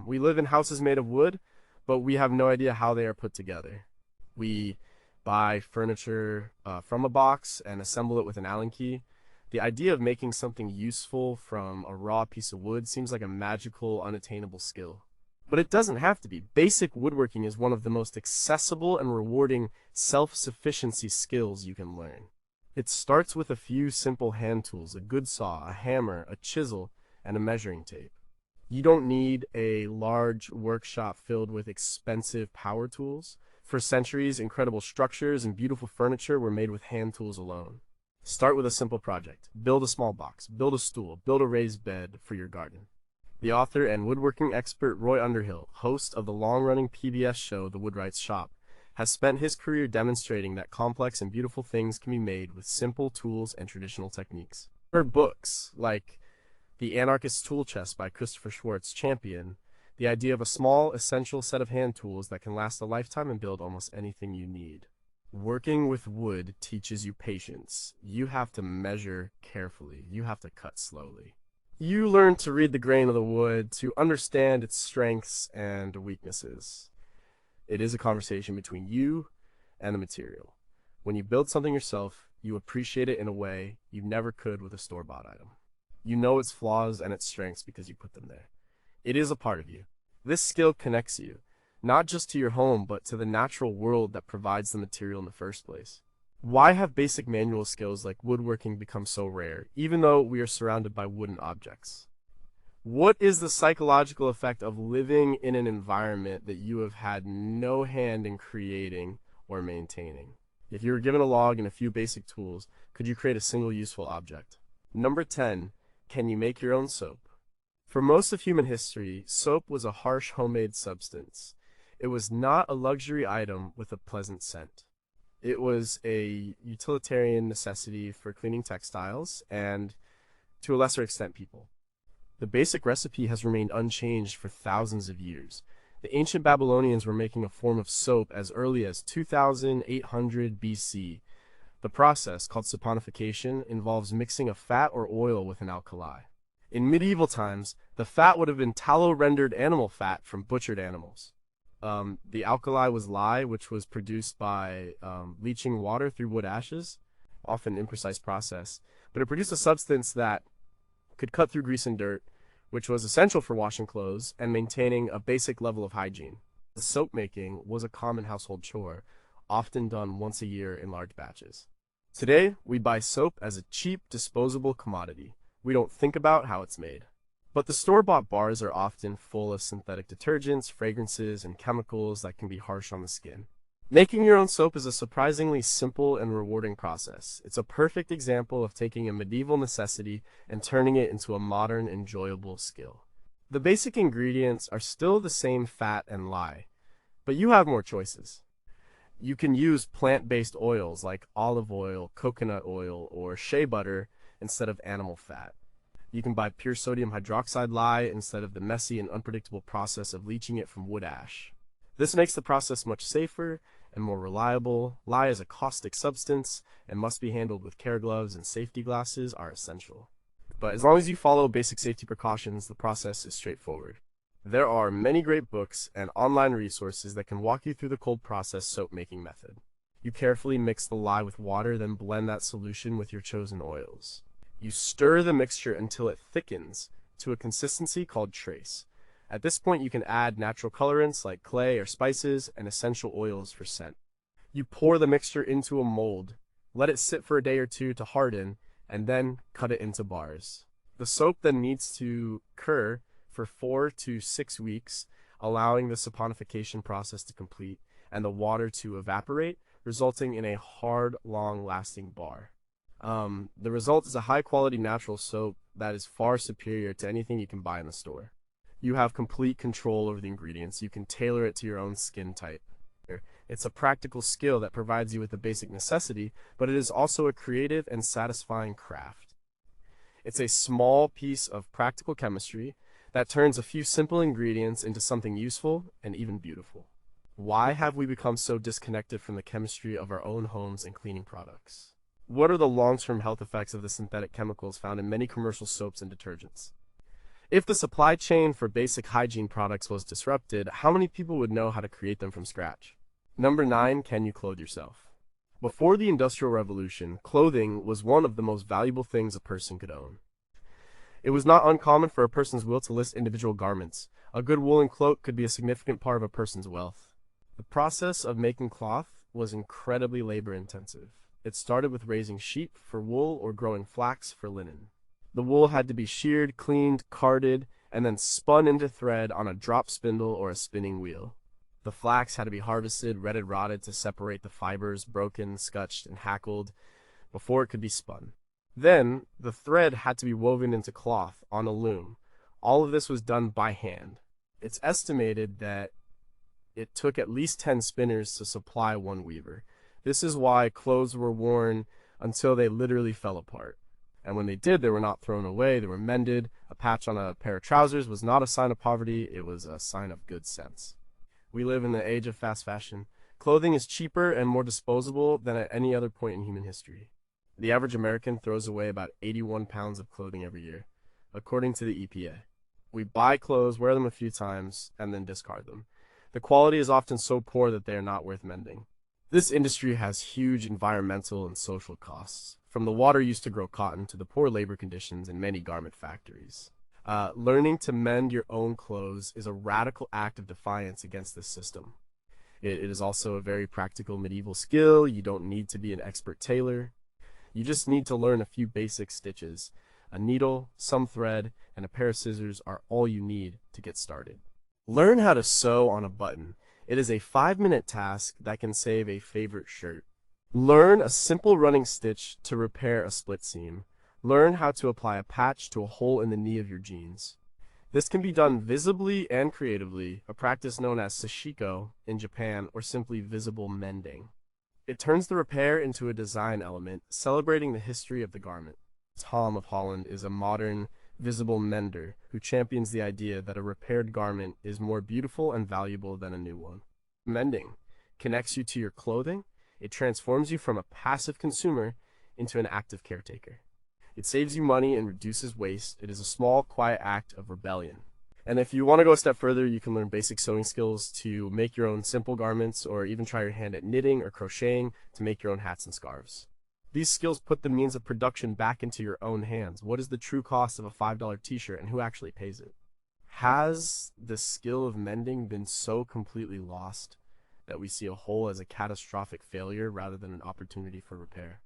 We live in houses made of wood, but we have no idea how they are put together. We buy furniture from a box and assemble it with an Allen key. The idea of making something useful from a raw piece of wood seems like a magical, unattainable skill. But it doesn't have to be. Basic woodworking is one of the most accessible and rewarding self-sufficiency skills you can learn. It starts with a few simple hand tools, a good saw, a hammer, a chisel, and a measuring tape. You don't need a large workshop filled with expensive power tools. For centuries, incredible structures and beautiful furniture were made with hand tools alone. Start with a simple project. Build a small box, build a stool, build a raised bed for your garden. The author and woodworking expert Roy Underhill, host of the long-running PBS show The Woodwright's Shop, has spent his career demonstrating that complex and beautiful things can be made with simple tools and traditional techniques. Her books, like The Anarchist's Tool Chest by Christopher Schwartz, champion the idea of a small, essential set of hand tools that can last a lifetime and build almost anything you need. Working with wood teaches you patience. You have to measure carefully. You have to cut slowly. You learn to read the grain of the wood, to understand its strengths and weaknesses. It is a conversation between you and the material. When you build something yourself, you appreciate it in a way you never could with a store-bought item. You know its flaws and its strengths because you put them there. It is a part of you. This skill connects you, not just to your home, but to the natural world that provides the material in the first place. Why have basic manual skills like woodworking become so rare, even though we are surrounded by wooden objects? What is the psychological effect of living in an environment that you have had no hand in creating or maintaining? If you were given a log and a few basic tools, could you create a single useful object? Number 10, can you make your own soap? For most of human history, soap was a harsh homemade substance. It was not a luxury item with a pleasant scent. It was a utilitarian necessity for cleaning textiles and, to a lesser extent, people. The basic recipe has remained unchanged for thousands of years. The ancient Babylonians were making a form of soap as early as 2800 BC. The process, called saponification, involves mixing a fat or oil with an alkali. In medieval times, the fat would have been tallow-rendered animal fat from butchered animals. The alkali was lye, which was produced by leaching water through wood ashes, often an imprecise process, but it produced a substance that could cut through grease and dirt, which was essential for washing clothes and maintaining a basic level of hygiene. Soap making was a common household chore, often done once a year in large batches. Today, we buy soap as a cheap, disposable commodity. We don't think about how it's made. But the store-bought bars are often full of synthetic detergents, fragrances, and chemicals that can be harsh on the skin. Making your own soap is a surprisingly simple and rewarding process. It's a perfect example of taking a medieval necessity and turning it into a modern, enjoyable skill. The basic ingredients are still the same fat and lye, but you have more choices. You can use plant-based oils like olive oil, coconut oil, or shea butter instead of animal fat. You can buy pure sodium hydroxide lye instead of the messy and unpredictable process of leaching it from wood ash. This makes the process much safer and more reliable. Lye is a caustic substance and must be handled with care gloves, and safety glasses are essential. But as long as you follow basic safety precautions, the process is straightforward. There are many great books and online resources that can walk you through the cold process soap making method. You carefully mix the lye with water, then blend that solution with your chosen oils. You stir the mixture until it thickens to a consistency called trace. At this point, you can add natural colorants like clay or spices and essential oils for scent. You pour the mixture into a mold, let it sit for a day or two to harden, and then cut it into bars. The soap then needs to cure for 4 to 6 weeks, allowing the saponification process to complete and the water to evaporate, resulting in a hard, long-lasting bar. The result is a high-quality natural soap that is far superior to anything you can buy in the store. You have complete control over the ingredients. You can tailor it to your own skin type. It's a practical skill that provides you with a basic necessity, but it is also a creative and satisfying craft. It's a small piece of practical chemistry that turns a few simple ingredients into something useful and even beautiful. Why have we become so disconnected from the chemistry of our own homes and cleaning products? What are the long-term health effects of the synthetic chemicals found in many commercial soaps and detergents? If the supply chain for basic hygiene products was disrupted, how many people would know how to create them from scratch? Number 9, can you clothe yourself? Before the Industrial Revolution, clothing was one of the most valuable things a person could own. It was not uncommon for a person's will to list individual garments. A good woolen cloak could be a significant part of a person's wealth. The process of making cloth was incredibly labor-intensive. It started with raising sheep for wool or growing flax for linen. The wool had to be sheared, cleaned, carded, and then spun into thread on a drop spindle or a spinning wheel. The flax had to be harvested, retted, rotted to separate the fibers, broken, scutched, and hackled before it could be spun. Then, the thread had to be woven into cloth on a loom. All of this was done by hand. It's estimated that it took at least 10 spinners to supply one weaver. This is why clothes were worn until they literally fell apart. And when they did, they were not thrown away, they were mended. A patch on a pair of trousers was not a sign of poverty, it was a sign of good sense. We live in the age of fast fashion. Clothing is cheaper and more disposable than at any other point in human history. The average American throws away about 81 pounds of clothing every year, according to the EPA. We buy clothes, wear them a few times, and then discard them. The quality is often so poor that they are not worth mending. This industry has huge environmental and social costs, from the water used to grow cotton to the poor labor conditions in many garment factories. Learning to mend your own clothes is a radical act of defiance against this system. It is also a very practical medieval skill. You don't need to be an expert tailor. You just need to learn a few basic stitches. A needle, some thread, and a pair of scissors are all you need to get started. Learn how to sew on a button. It is a 5-minute task that can save a favorite shirt. Learn a simple running stitch to repair a split seam. Learn how to apply a patch to a hole in the knee of your jeans. This can be done visibly and creatively, a practice known as sashiko in Japan, or simply visible mending. It turns the repair into a design element, celebrating the history of the garment. Tom of Holland is a modern, visible mender who champions the idea that a repaired garment is more beautiful and valuable than a new one. Mending connects you to your clothing. It transforms you from a passive consumer into an active caretaker. It saves you money and reduces waste. It is a small, quiet act of rebellion. And if you want to go a step further, you can learn basic sewing skills to make your own simple garments, or even try your hand at knitting or crocheting to make your own hats and scarves. These skills put the means of production back into your own hands. What is the true cost of a $5 t-shirt, and who actually pays it? Has the skill of mending been so completely lost that we see a hole as a catastrophic failure rather than an opportunity for repair?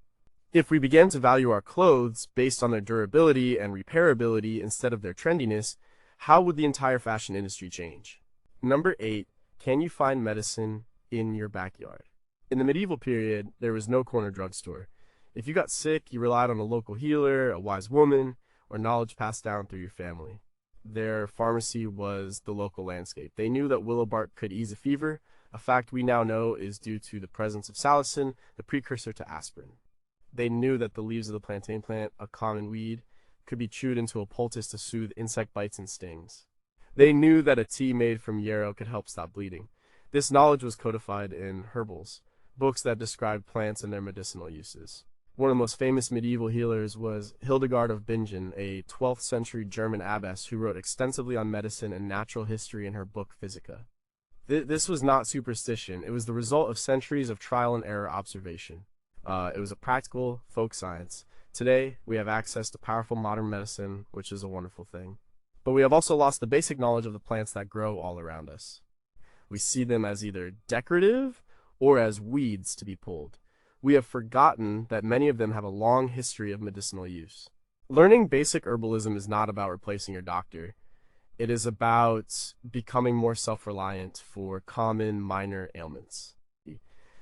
If we began to value our clothes based on their durability and repairability instead of their trendiness, how would the entire fashion industry change? Number 8, can you find medicine in your backyard? In the medieval period, there was no corner drugstore. If you got sick, you relied on a local healer, a wise woman, or knowledge passed down through your family. Their pharmacy was the local landscape. They knew that willow bark could ease a fever, a fact we now know is due to the presence of salicin, the precursor to aspirin. They knew that the leaves of the plantain plant, a common weed, could be chewed into a poultice to soothe insect bites and stings. They knew that a tea made from yarrow could help stop bleeding. This knowledge was codified in herbals, books that described plants and their medicinal uses. One of the most famous medieval healers was Hildegard of Bingen, a 12th century German abbess who wrote extensively on medicine and natural history in her book Physica. This was not superstition. It was the result of centuries of trial and error observation. It was a practical folk science. Today, we have access to powerful modern medicine, which is a wonderful thing. But we have also lost the basic knowledge of the plants that grow all around us. We see them as either decorative or as weeds to be pulled. We have forgotten that many of them have a long history of medicinal use. Learning basic herbalism is not about replacing your doctor. It is about becoming more self-reliant for common minor ailments.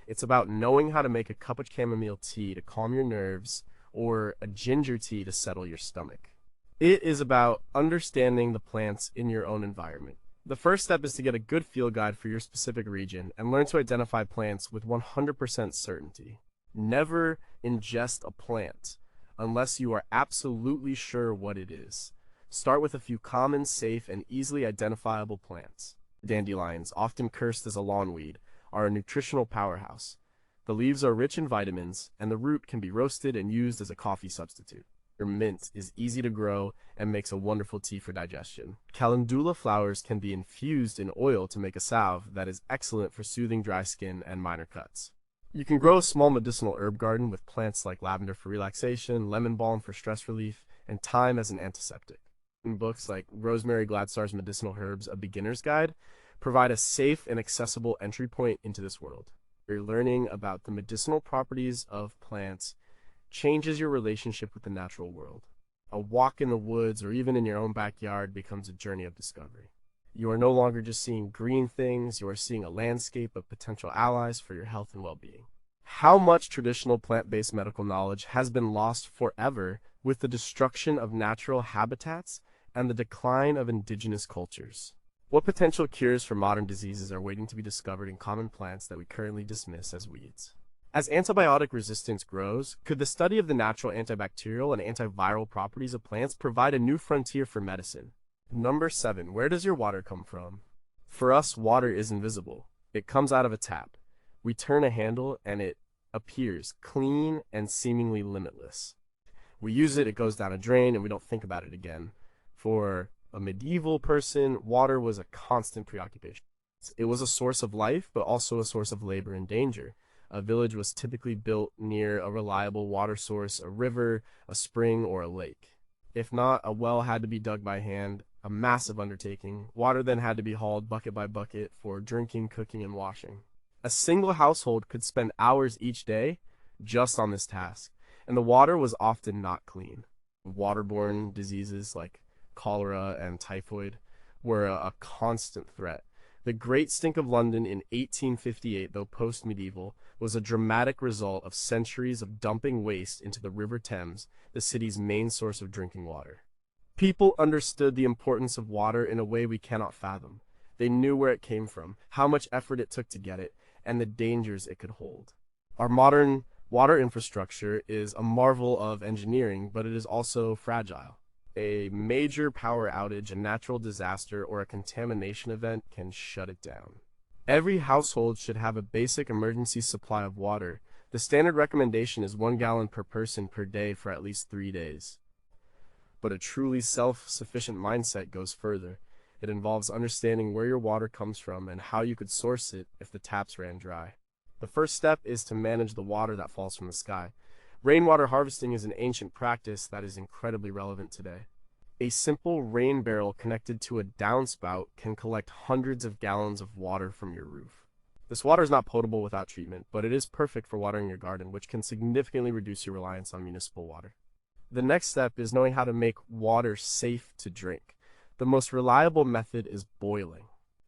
It's about knowing how to make a cup of chamomile tea to calm your nerves or a ginger tea to settle your stomach. It is about understanding the plants in your own environment. The first step is to get a good field guide for your specific region and learn to identify plants with 100% certainty. Never ingest a plant unless you are absolutely sure what it is. Start with a few common, safe, and easily identifiable plants. Dandelions, often cursed as a lawnweed, are a nutritional powerhouse. The leaves are rich in vitamins, and the root can be roasted and used as a coffee substitute. Your mint is easy to grow and makes a wonderful tea for digestion. Calendula flowers can be infused in oil to make a salve that is excellent for soothing dry skin and minor cuts. You can grow a small medicinal herb garden with plants like lavender for relaxation, lemon balm for stress relief, and thyme as an antiseptic. In books like Rosemary Gladstar's Medicinal Herbs, A Beginner's Guide, provide a safe and accessible entry point into this world. You're learning about the medicinal properties of plants changes your relationship with the natural world. A walk in the woods or even in your own backyard becomes a journey of discovery. You are no longer just seeing green things, you are seeing a landscape of potential allies for your health and well-being. How much traditional plant-based medical knowledge has been lost forever with the destruction of natural habitats and the decline of indigenous cultures? What potential cures for modern diseases are waiting to be discovered in common plants that we currently dismiss as weeds? As antibiotic resistance grows, could the study of the natural antibacterial and antiviral properties of plants provide a new frontier for medicine? Number 7. Where does your water come from? For us, water is invisible. It comes out of a tap. We turn a handle and it appears clean and seemingly limitless. We use it, it goes down a drain, and we don't think about it again. For a medieval person, water was a constant preoccupation. It was a source of life, but also a source of labor and danger. A village was typically built near a reliable water source, a river, a spring, or a lake. If not, a well had to be dug by hand, a massive undertaking. Water then had to be hauled bucket by bucket for drinking, cooking, and washing. A single household could spend hours each day just on this task, and the water was often not clean. Waterborne diseases like cholera and typhoid were a constant threat. The Great Stink of London in 1858, though post-medieval, was a dramatic result of centuries of dumping waste into the River Thames, the city's main source of drinking water. People understood the importance of water in a way we cannot fathom. They knew where it came from, how much effort it took to get it, and the dangers it could hold. Our modern water infrastructure is a marvel of engineering, but it is also fragile. A major power outage, a natural disaster, or a contamination event can shut it down. Every household should have a basic emergency supply of water. The standard recommendation is 1 gallon per person per day for at least 3 days. But a truly self-sufficient mindset goes further. It involves understanding where your water comes from and how you could source it if the taps ran dry. The first step is to manage the water that falls from the sky. Rainwater harvesting is an ancient practice that is incredibly relevant today. A simple rain barrel connected to a downspout can collect hundreds of gallons of water from your roof. This water is not potable without treatment, but it is perfect for watering your garden, which can significantly reduce your reliance on municipal water. The next step is knowing how to make water safe to drink. The most reliable method is boiling.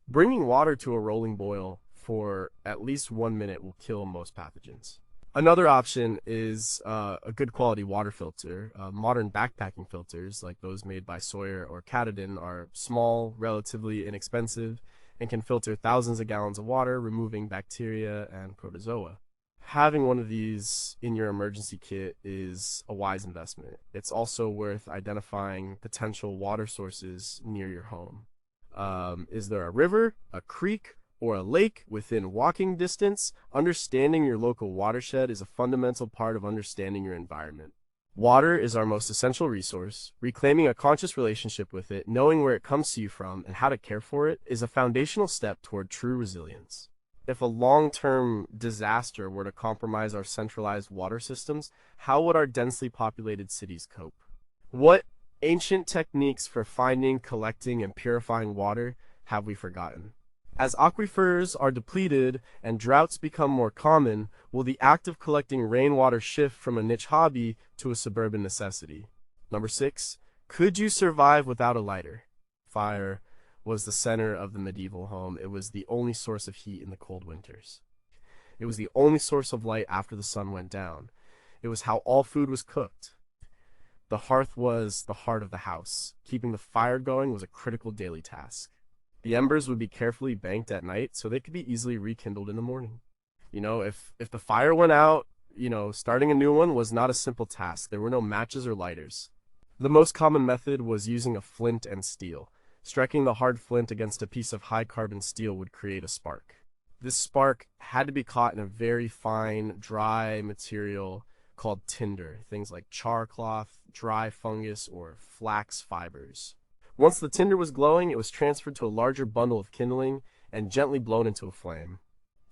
Bringing water to a rolling boil for at least 1 minute will kill most pathogens. Another option is a good quality water filter. Modern backpacking filters, like those made by Sawyer or Katadyn, are small, relatively inexpensive, and can filter thousands of gallons of water, removing bacteria and protozoa. Having one of these in your emergency kit is a wise investment. It's also worth identifying potential water sources near your home. Is there a river, a creek, or a lake within walking distance? Understanding your local watershed is a fundamental part of understanding your environment. Water is our most essential resource. Reclaiming a conscious relationship with it, knowing where it comes to you from, and how to care for it is a foundational step toward true resilience. If a long-term disaster were to compromise our centralized water systems, how would our densely populated cities cope? What ancient techniques for finding, collecting, and purifying water have we forgotten? As aquifers are depleted and droughts become more common, will the act of collecting rainwater shift from a niche hobby to a suburban necessity? Number 6, could you survive without a lighter? Fire was the center of the medieval home. It was the only source of heat in the cold winters. It was the only source of light after the sun went down. It was how all food was cooked. The hearth was the heart of the house. Keeping the fire going was a critical daily task. The embers would be carefully banked at night so they could be easily rekindled in the morning. If the fire went out, starting a new one was not a simple task. There were no matches or lighters. The most common method was using a flint and steel. Striking the hard flint against a piece of high-carbon steel would create a spark. This spark had to be caught in a very fine, dry material called tinder, things like char cloth, dry fungus, or flax fibers. Once the tinder was glowing, it was transferred to a larger bundle of kindling and gently blown into a flame.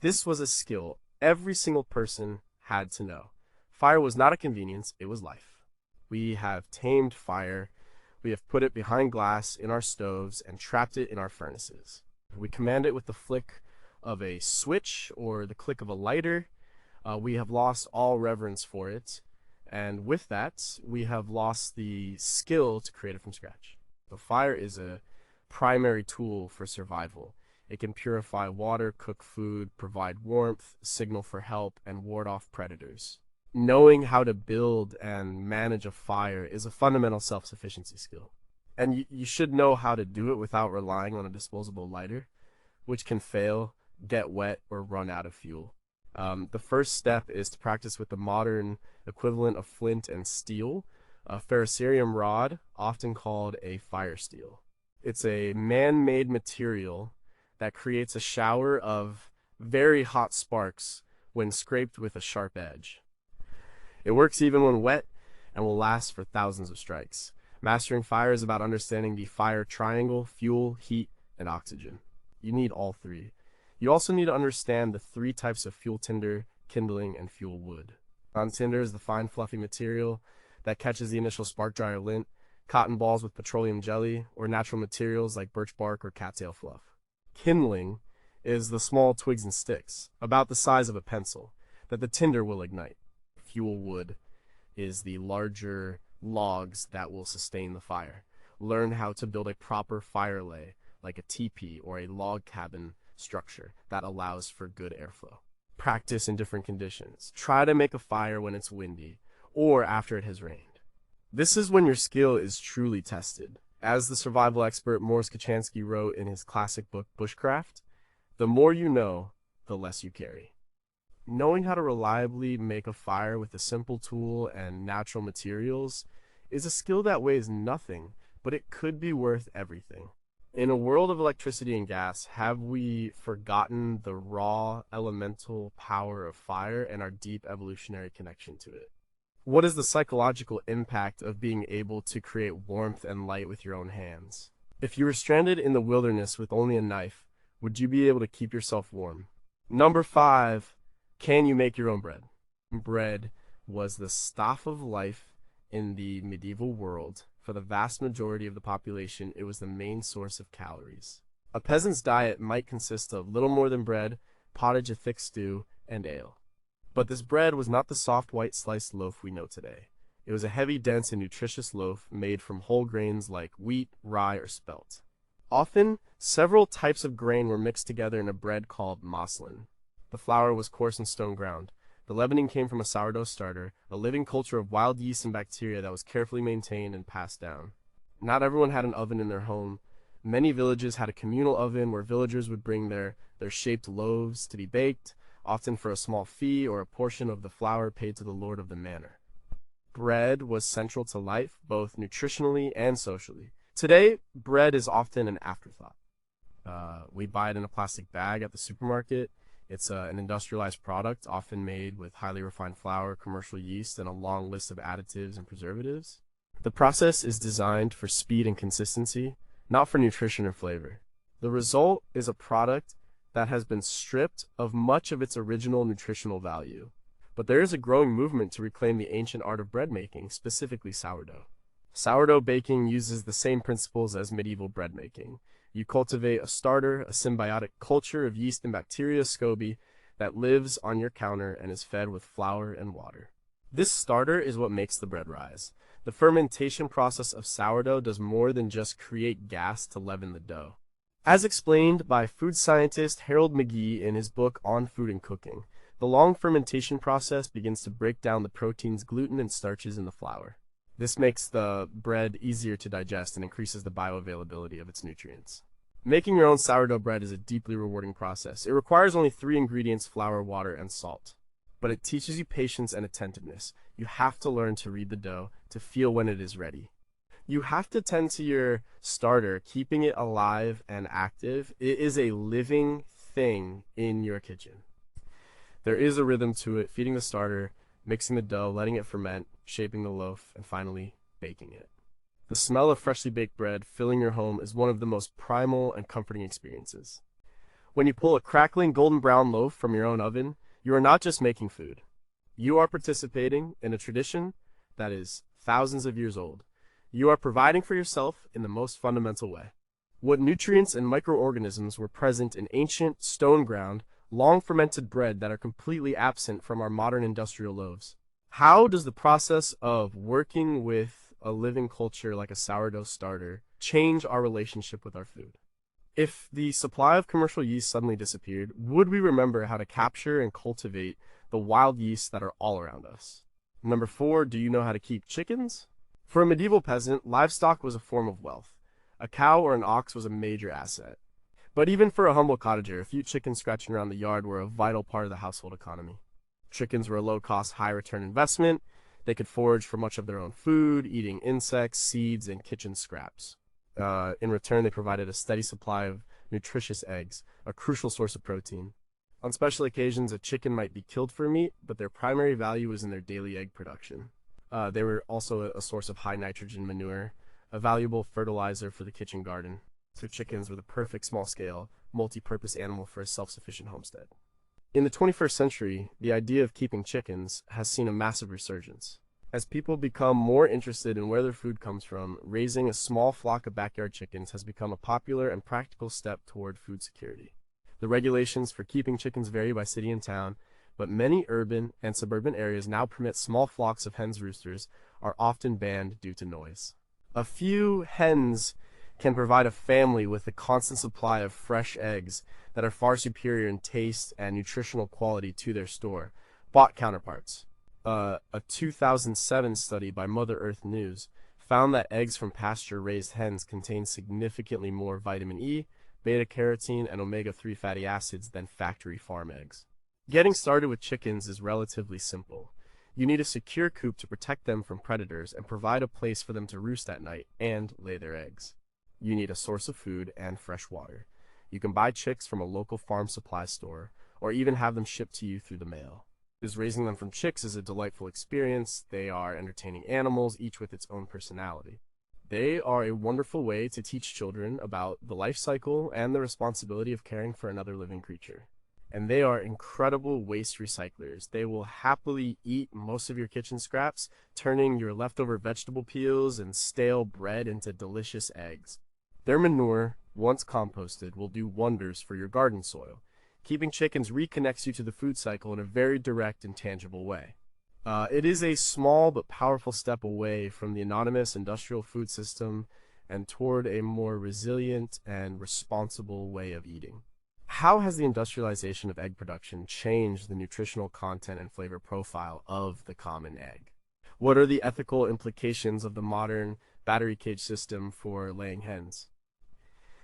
This was a skill every single person had to know. Fire was not a convenience, it was life. We have tamed fire. We have put it behind glass in our stoves and trapped it in our furnaces. We command it with the flick of a switch or the click of a lighter. We have lost all reverence for it. And with that, we have lost the skill to create it from scratch. The fire is a primary tool for survival. It can purify water, cook food, provide warmth, signal for help, and ward off predators. Knowing how to build and manage a fire is a fundamental self-sufficiency skill. And you should know how to do it without relying on a disposable lighter, which can fail, get wet, or run out of fuel. The first step is to practice with the modern equivalent of flint and steel, a ferrocerium rod, often called a fire steel. It's a man-made material that creates a shower of very hot sparks when scraped with a sharp edge. It works even when wet and will last for thousands of strikes. Mastering fire is about understanding the fire triangle: fuel, heat, and oxygen. You need all three. You also need to understand the three types of fuel: tinder, kindling, and fuel wood. Non-tinder is the fine, fluffy material that catches the initial spark, dry or lint, cotton balls with petroleum jelly, or natural materials like birch bark or cattail fluff. Kindling is the small twigs and sticks, about the size of a pencil, that the tinder will ignite. Fuel wood is the larger logs that will sustain the fire. Learn how to build a proper fire lay, like a teepee or a log cabin structure that allows for good airflow. Practice in different conditions. Try to make a fire when it's windy or after it has rained. This is when your skill is truly tested. As the survival expert Morris Kochanski wrote in his classic book Bushcraft, the more you know, the less you carry. Knowing how to reliably make a fire with a simple tool and natural materials is a skill that weighs nothing, but it could be worth everything. In a world of electricity and gas, have we forgotten the raw elemental power of fire and our deep evolutionary connection to it? What is the psychological impact of being able to create warmth and light with your own hands? If you were stranded in the wilderness with only a knife, would you be able to keep yourself warm? Number 5, can you make your own bread? Bread was the staff of life in the medieval world. For the vast majority of the population, it was the main source of calories. A peasant's diet might consist of little more than bread, pottage, a thick stew, and ale. But this bread was not the soft white sliced loaf we know today. It was a heavy, dense, and nutritious loaf made from whole grains like wheat, rye, or spelt. Often, several types of grain were mixed together in a bread called maslin. The flour was coarse and stone ground. The leavening came from a sourdough starter, a living culture of wild yeast and bacteria that was carefully maintained and passed down. Not everyone had an oven in their home. Many villages had a communal oven where villagers would bring their shaped loaves to be baked, often for a small fee or a portion of the flour paid to the lord of the manor. Bread was central to life, both nutritionally and socially. Today, bread is often an afterthought. We buy it in a plastic bag at the supermarket. It's an industrialized product, often made with highly refined flour, commercial yeast, and a long list of additives and preservatives. The process is designed for speed and consistency, not for nutrition or flavor. The result is a product that has been stripped of much of its original nutritional value. But there is a growing movement to reclaim the ancient art of bread making, specifically sourdough. Sourdough baking uses the same principles as medieval bread making. You cultivate a starter, a symbiotic culture of yeast and bacteria, SCOBY, that lives on your counter and is fed with flour and water. This starter is what makes the bread rise. The fermentation process of sourdough does more than just create gas to leaven the dough. As explained by food scientist Harold McGee in his book On Food and Cooking, the long fermentation process begins to break down the proteins, gluten, and starches in the flour. This makes the bread easier to digest and increases the bioavailability of its nutrients. Making your own sourdough bread is a deeply rewarding process. It requires only 3 ingredients: flour, water, and salt. But it teaches you patience and attentiveness. You have to learn to read the dough, to feel when it is ready. You have to tend to your starter, keeping it alive and active. It is a living thing in your kitchen. There is a rhythm to it: feeding the starter, mixing the dough, letting it ferment, shaping the loaf, and finally baking it. The smell of freshly baked bread filling your home is one of the most primal and comforting experiences. When you pull a crackling golden brown loaf from your own oven, you are not just making food. You are participating in a tradition that is thousands of years old. You are providing for yourself in the most fundamental way. What nutrients and microorganisms were present in ancient, stone-ground, long-fermented bread that are completely absent from our modern industrial loaves? How does the process of working with a living culture like a sourdough starter change our relationship with our food? If the supply of commercial yeast suddenly disappeared, would we remember how to capture and cultivate the wild yeasts that are all around us? Number four, do you know how to keep chickens? For a medieval peasant, livestock was a form of wealth. A cow or an ox was a major asset. But even for a humble cottager, a few chickens scratching around the yard were a vital part of the household economy. Chickens were a low-cost, high-return investment. They could forage for much of their own food, eating insects, seeds, and kitchen scraps. In return, they provided a steady supply of nutritious eggs, a crucial source of protein. On special occasions, a chicken might be killed for meat, but their primary value was in their daily egg production. They were also a source of high nitrogen manure, a valuable fertilizer for the kitchen garden. So chickens were the perfect small-scale, multi-purpose animal for a self-sufficient homestead. In the 21st century, the idea of keeping chickens has seen a massive resurgence. As people become more interested in where their food comes from, raising a small flock of backyard chickens has become a popular and practical step toward food security. The regulations for keeping chickens vary by city and town, but many urban and suburban areas now permit small flocks of hens. Roosters are often banned due to noise. A few hens can provide a family with a constant supply of fresh eggs that are far superior in taste and nutritional quality to their store-bought counterparts. A 2007 study by Mother Earth News found that eggs from pasture-raised hens contain significantly more vitamin E, beta-carotene, and omega-3 fatty acids than factory farm eggs. Getting started with chickens is relatively simple. You need a secure coop to protect them from predators and provide a place for them to roost at night and lay their eggs. You need a source of food and fresh water. You can buy chicks from a local farm supply store or even have them shipped to you through the mail. Raising them from chicks is a delightful experience. They are entertaining animals, each with its own personality. They are a wonderful way to teach children about the life cycle and the responsibility of caring for another living creature. And they are incredible waste recyclers. They will happily eat most of your kitchen scraps, turning your leftover vegetable peels and stale bread into delicious eggs. Their manure, once composted, will do wonders for your garden soil. Keeping chickens reconnects you to the food cycle in a very direct and tangible way. It is a small but powerful step away from the anonymous industrial food system and toward a more resilient and responsible way of eating. How has the industrialization of egg production changed the nutritional content and flavor profile of the common egg? What are the ethical implications of the modern battery cage system for laying hens?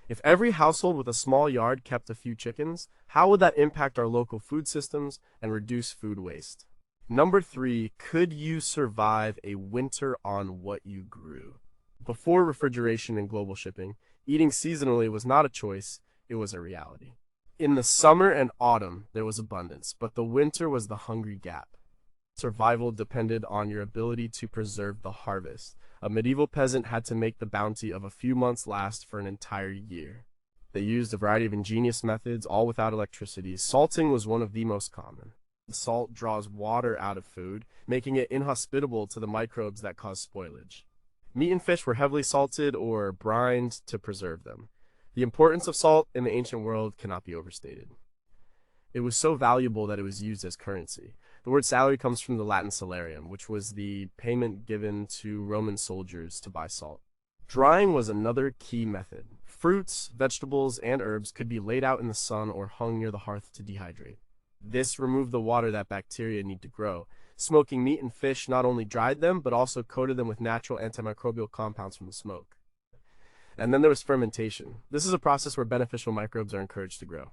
If every household with a small yard kept a few chickens, how would that impact our local food systems and reduce food waste? Number three, could you survive a winter on what you grew? Before refrigeration and global shipping, eating seasonally was not a choice, it was a reality. In the summer and autumn, there was abundance, but the winter was the hungry gap. Survival depended on your ability to preserve the harvest. A medieval peasant had to make the bounty of a few months last for an entire year. They used a variety of ingenious methods, all without electricity. Salting was one of the most common. The salt draws water out of food, making it inhospitable to the microbes that cause spoilage. Meat and fish were heavily salted or brined to preserve them. The importance of salt in the ancient world cannot be overstated. It was so valuable that it was used as currency. The word salary comes from the Latin salarium, which was the payment given to Roman soldiers to buy salt. Drying was another key method. Fruits, vegetables, and herbs could be laid out in the sun or hung near the hearth to dehydrate. This removed the water that bacteria need to grow. Smoking meat and fish not only dried them, but also coated them with natural antimicrobial compounds from the smoke. And then there was fermentation. This is a process where beneficial microbes are encouraged to grow.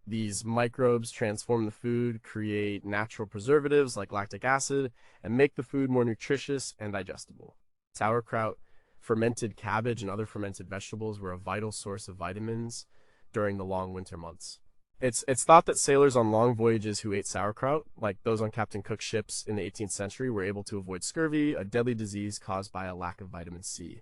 These microbes transform the food, create natural preservatives like lactic acid, and make the food more nutritious and digestible. Sauerkraut, fermented cabbage, and other fermented vegetables were a vital source of vitamins during the long winter months. It's thought that sailors on long voyages who ate sauerkraut, like those on Captain Cook's ships in the 18th century, were able to avoid scurvy, a deadly disease caused by a lack of vitamin C.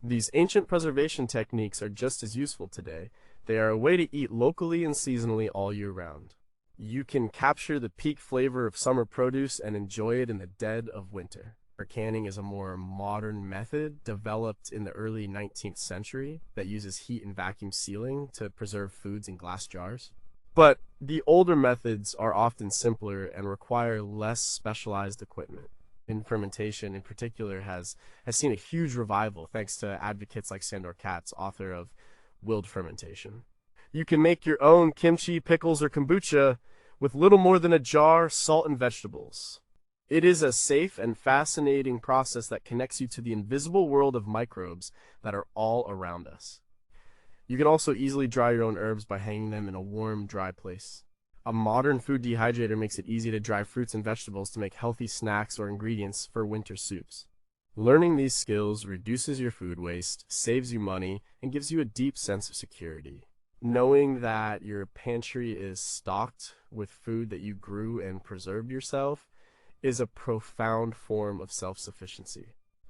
These ancient preservation techniques are just as useful today. They are a way to eat locally and seasonally all year round. You can capture the peak flavor of summer produce and enjoy it in the dead of winter. Canning is a more modern method developed in the early 19th century that uses heat and vacuum sealing to preserve foods in glass jars. But the older methods are often simpler and require less specialized equipment. In fermentation in particular has seen a huge revival thanks to advocates like Sandor Katz, author of Willed Fermentation. You can make your own kimchi, pickles, or kombucha with little more than a jar, salt, and vegetables. It is a safe and fascinating process that connects you to the invisible world of microbes that are all around us. You can also easily dry your own herbs by hanging them in a warm, dry place. A modern food dehydrator makes it easy to dry fruits and vegetables to make healthy snacks or ingredients for winter soups. Learning these skills reduces your food waste, saves you money, and gives you a deep sense of security. Knowing that your pantry is stocked with food that you grew and preserved yourself is a profound form of self-sufficiency.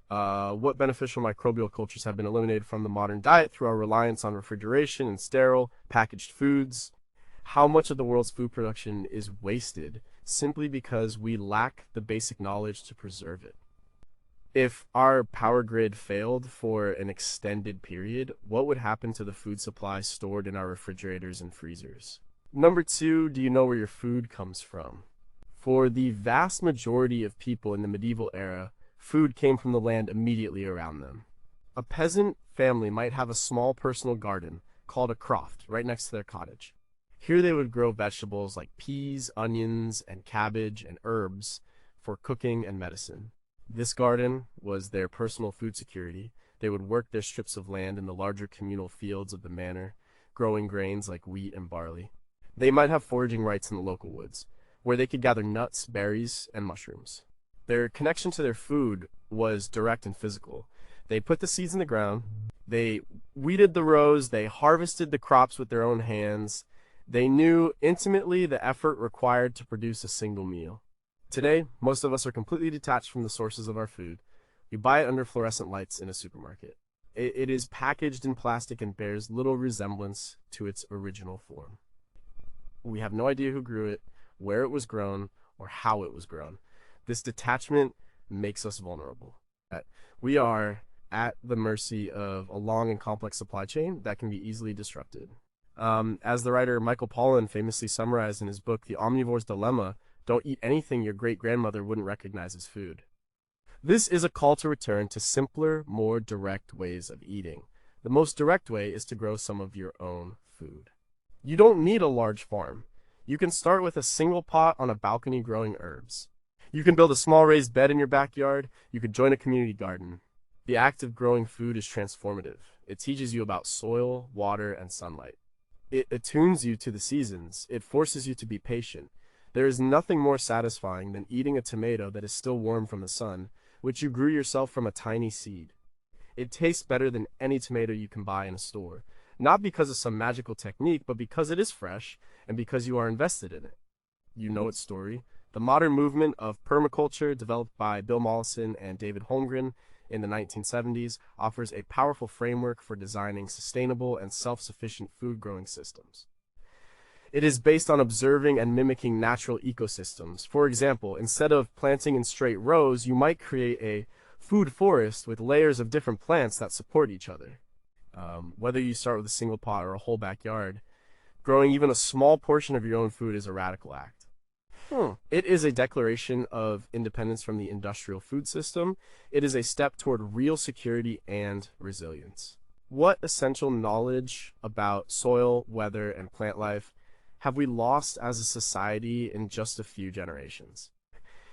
What beneficial microbial cultures have been eliminated from the modern diet through our reliance on refrigeration and sterile, packaged foods? How much of the world's food production is wasted simply because we lack the basic knowledge to preserve it? If our power grid failed for an extended period, what would happen to the food supply stored in our refrigerators and freezers? Number two, do you know where your food comes from? For the vast majority of people in the medieval era, food came from the land immediately around them. A peasant family might have a small personal garden called a croft right next to their cottage. Here they would grow vegetables like peas, onions, and cabbage and herbs for cooking and medicine. This garden was their personal food security. They would work their strips of land in the larger communal fields of the manor, growing grains like wheat and barley. They might have foraging rights in the local woods, where they could gather nuts, berries, and mushrooms. Their connection to their food was direct and physical. They put the seeds in the ground, they weeded the rows, they harvested the crops with their own hands. They knew intimately the effort required to produce a single meal. Today, most of us are completely detached from the sources of our food. We buy it under fluorescent lights in a supermarket. It is packaged in plastic and bears little resemblance to its original form. We have no idea who grew it, where it was grown, or how it was grown. This detachment makes us vulnerable. We are at the mercy of a long and complex supply chain that can be easily disrupted. As the writer Michael Pollan famously summarized in his book, The Omnivore's Dilemma, don't eat anything your great-grandmother wouldn't recognize as food. This is a call to return to simpler, more direct ways of eating. The most direct way is to grow some of your own food. You don't need a large farm. You can start with a single pot on a balcony growing herbs. You can build a small raised bed in your backyard. You could join a community garden. The act of growing food is transformative. It teaches you about soil, water, and sunlight. It attunes you to the seasons. It forces you to be patient. There is nothing more satisfying than eating a tomato that is still warm from the sun, which you grew yourself from a tiny seed. It tastes better than any tomato you can buy in a store, not because of some magical technique, but because it is fresh and because you are invested in it. You know its story. The modern movement of permaculture, developed by Bill Mollison and David Holmgren in the 1970s, offers a powerful framework for designing sustainable and self-sufficient food growing systems. It is based on observing and mimicking natural ecosystems. For example, instead of planting in straight rows, you might create a food forest with layers of different plants that support each other. Whether you start with a single pot or a whole backyard, growing even a small portion of your own food is a radical act. It is a declaration of independence from the industrial food system. It is a step toward real security and resilience. What essential knowledge about soil, weather, and plant life have we lost as a society in just a few generations?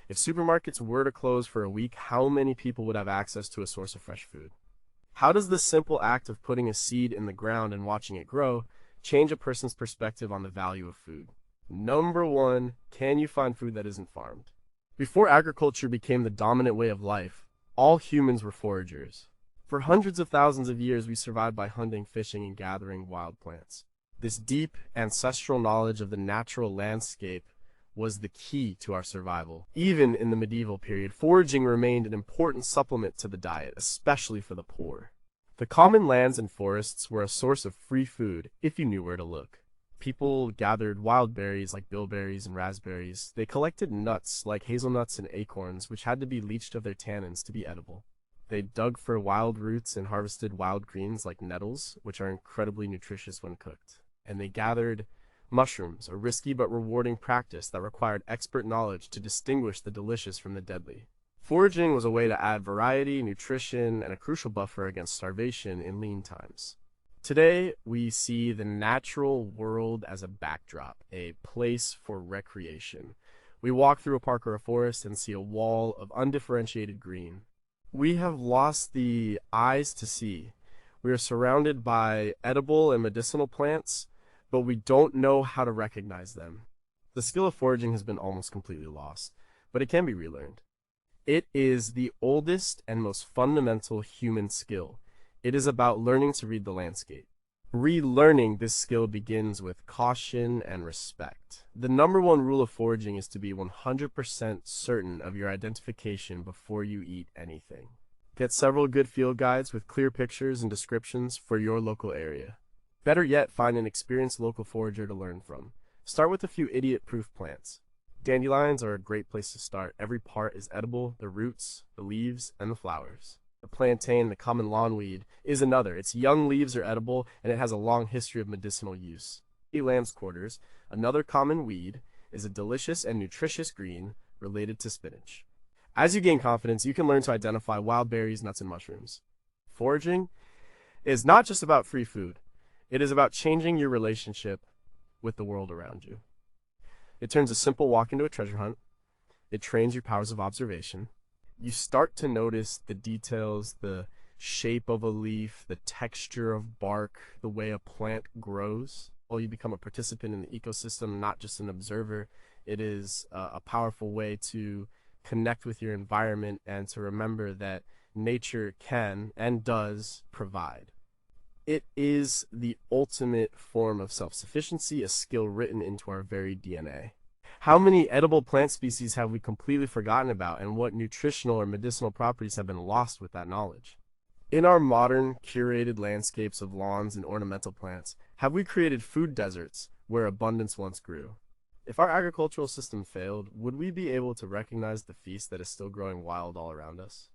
If supermarkets were to close for a week, how many people would have access to a source of fresh food? How does the simple act of putting a seed in the ground and watching it grow change a person's perspective on the value of food? Number one, can you find food that isn't farmed? Before agriculture became the dominant way of life, all humans were foragers. For hundreds of thousands of years, we survived by hunting, fishing, and gathering wild plants. This deep ancestral knowledge of the natural landscape was the key to our survival. Even in the medieval period, foraging remained an important supplement to the diet, especially for the poor. The common lands and forests were a source of free food if you knew where to look. People gathered wild berries like bilberries and raspberries. They collected nuts like hazelnuts and acorns, which had to be leached of their tannins to be edible. They dug for wild roots and harvested wild greens like nettles, which are incredibly nutritious when cooked. And they gathered mushrooms, a risky but rewarding practice that required expert knowledge to distinguish the delicious from the deadly. Foraging was a way to add variety, nutrition, and a crucial buffer against starvation in lean times. Today, we see the natural world as a backdrop, a place for recreation. We walk through a park or a forest and see a wall of undifferentiated green. We have lost the eyes to see. We are surrounded by edible and medicinal plants, but we don't know how to recognize them. The skill of foraging has been almost completely lost, but it can be relearned. It is the oldest and most fundamental human skill. It is about learning to read the landscape. Relearning this skill begins with caution and respect. The number one rule of foraging is to be 100% certain of your identification before you eat anything. Get several good field guides with clear pictures and descriptions for your local area. Better yet, find an experienced local forager to learn from. Start with a few idiot-proof plants. Dandelions are a great place to start. Every part is edible: the roots, the leaves, and the flowers. The plantain, the common lawnweed, is another. Its young leaves are edible, and it has a long history of medicinal use. Lamb's quarters, another common weed, is a delicious and nutritious green related to spinach. As you gain confidence, you can learn to identify wild berries, nuts, and mushrooms. Foraging is not just about free food. It is about changing your relationship with the world around you. It turns a simple walk into a treasure hunt. It trains your powers of observation. You start to notice the details, the shape of a leaf, the texture of bark, the way a plant grows. Well, you become a participant in the ecosystem, not just an observer. It is a powerful way to connect with your environment and to remember that nature can and does provide. It is the ultimate form of self-sufficiency, a skill written into our very DNA. How many edible plant species have we completely forgotten about, and what nutritional or medicinal properties have been lost with that knowledge? In our modern, curated landscapes of lawns and ornamental plants, have we created food deserts where abundance once grew? If our agricultural system failed, would we be able to recognize the feast that is still growing wild all around us?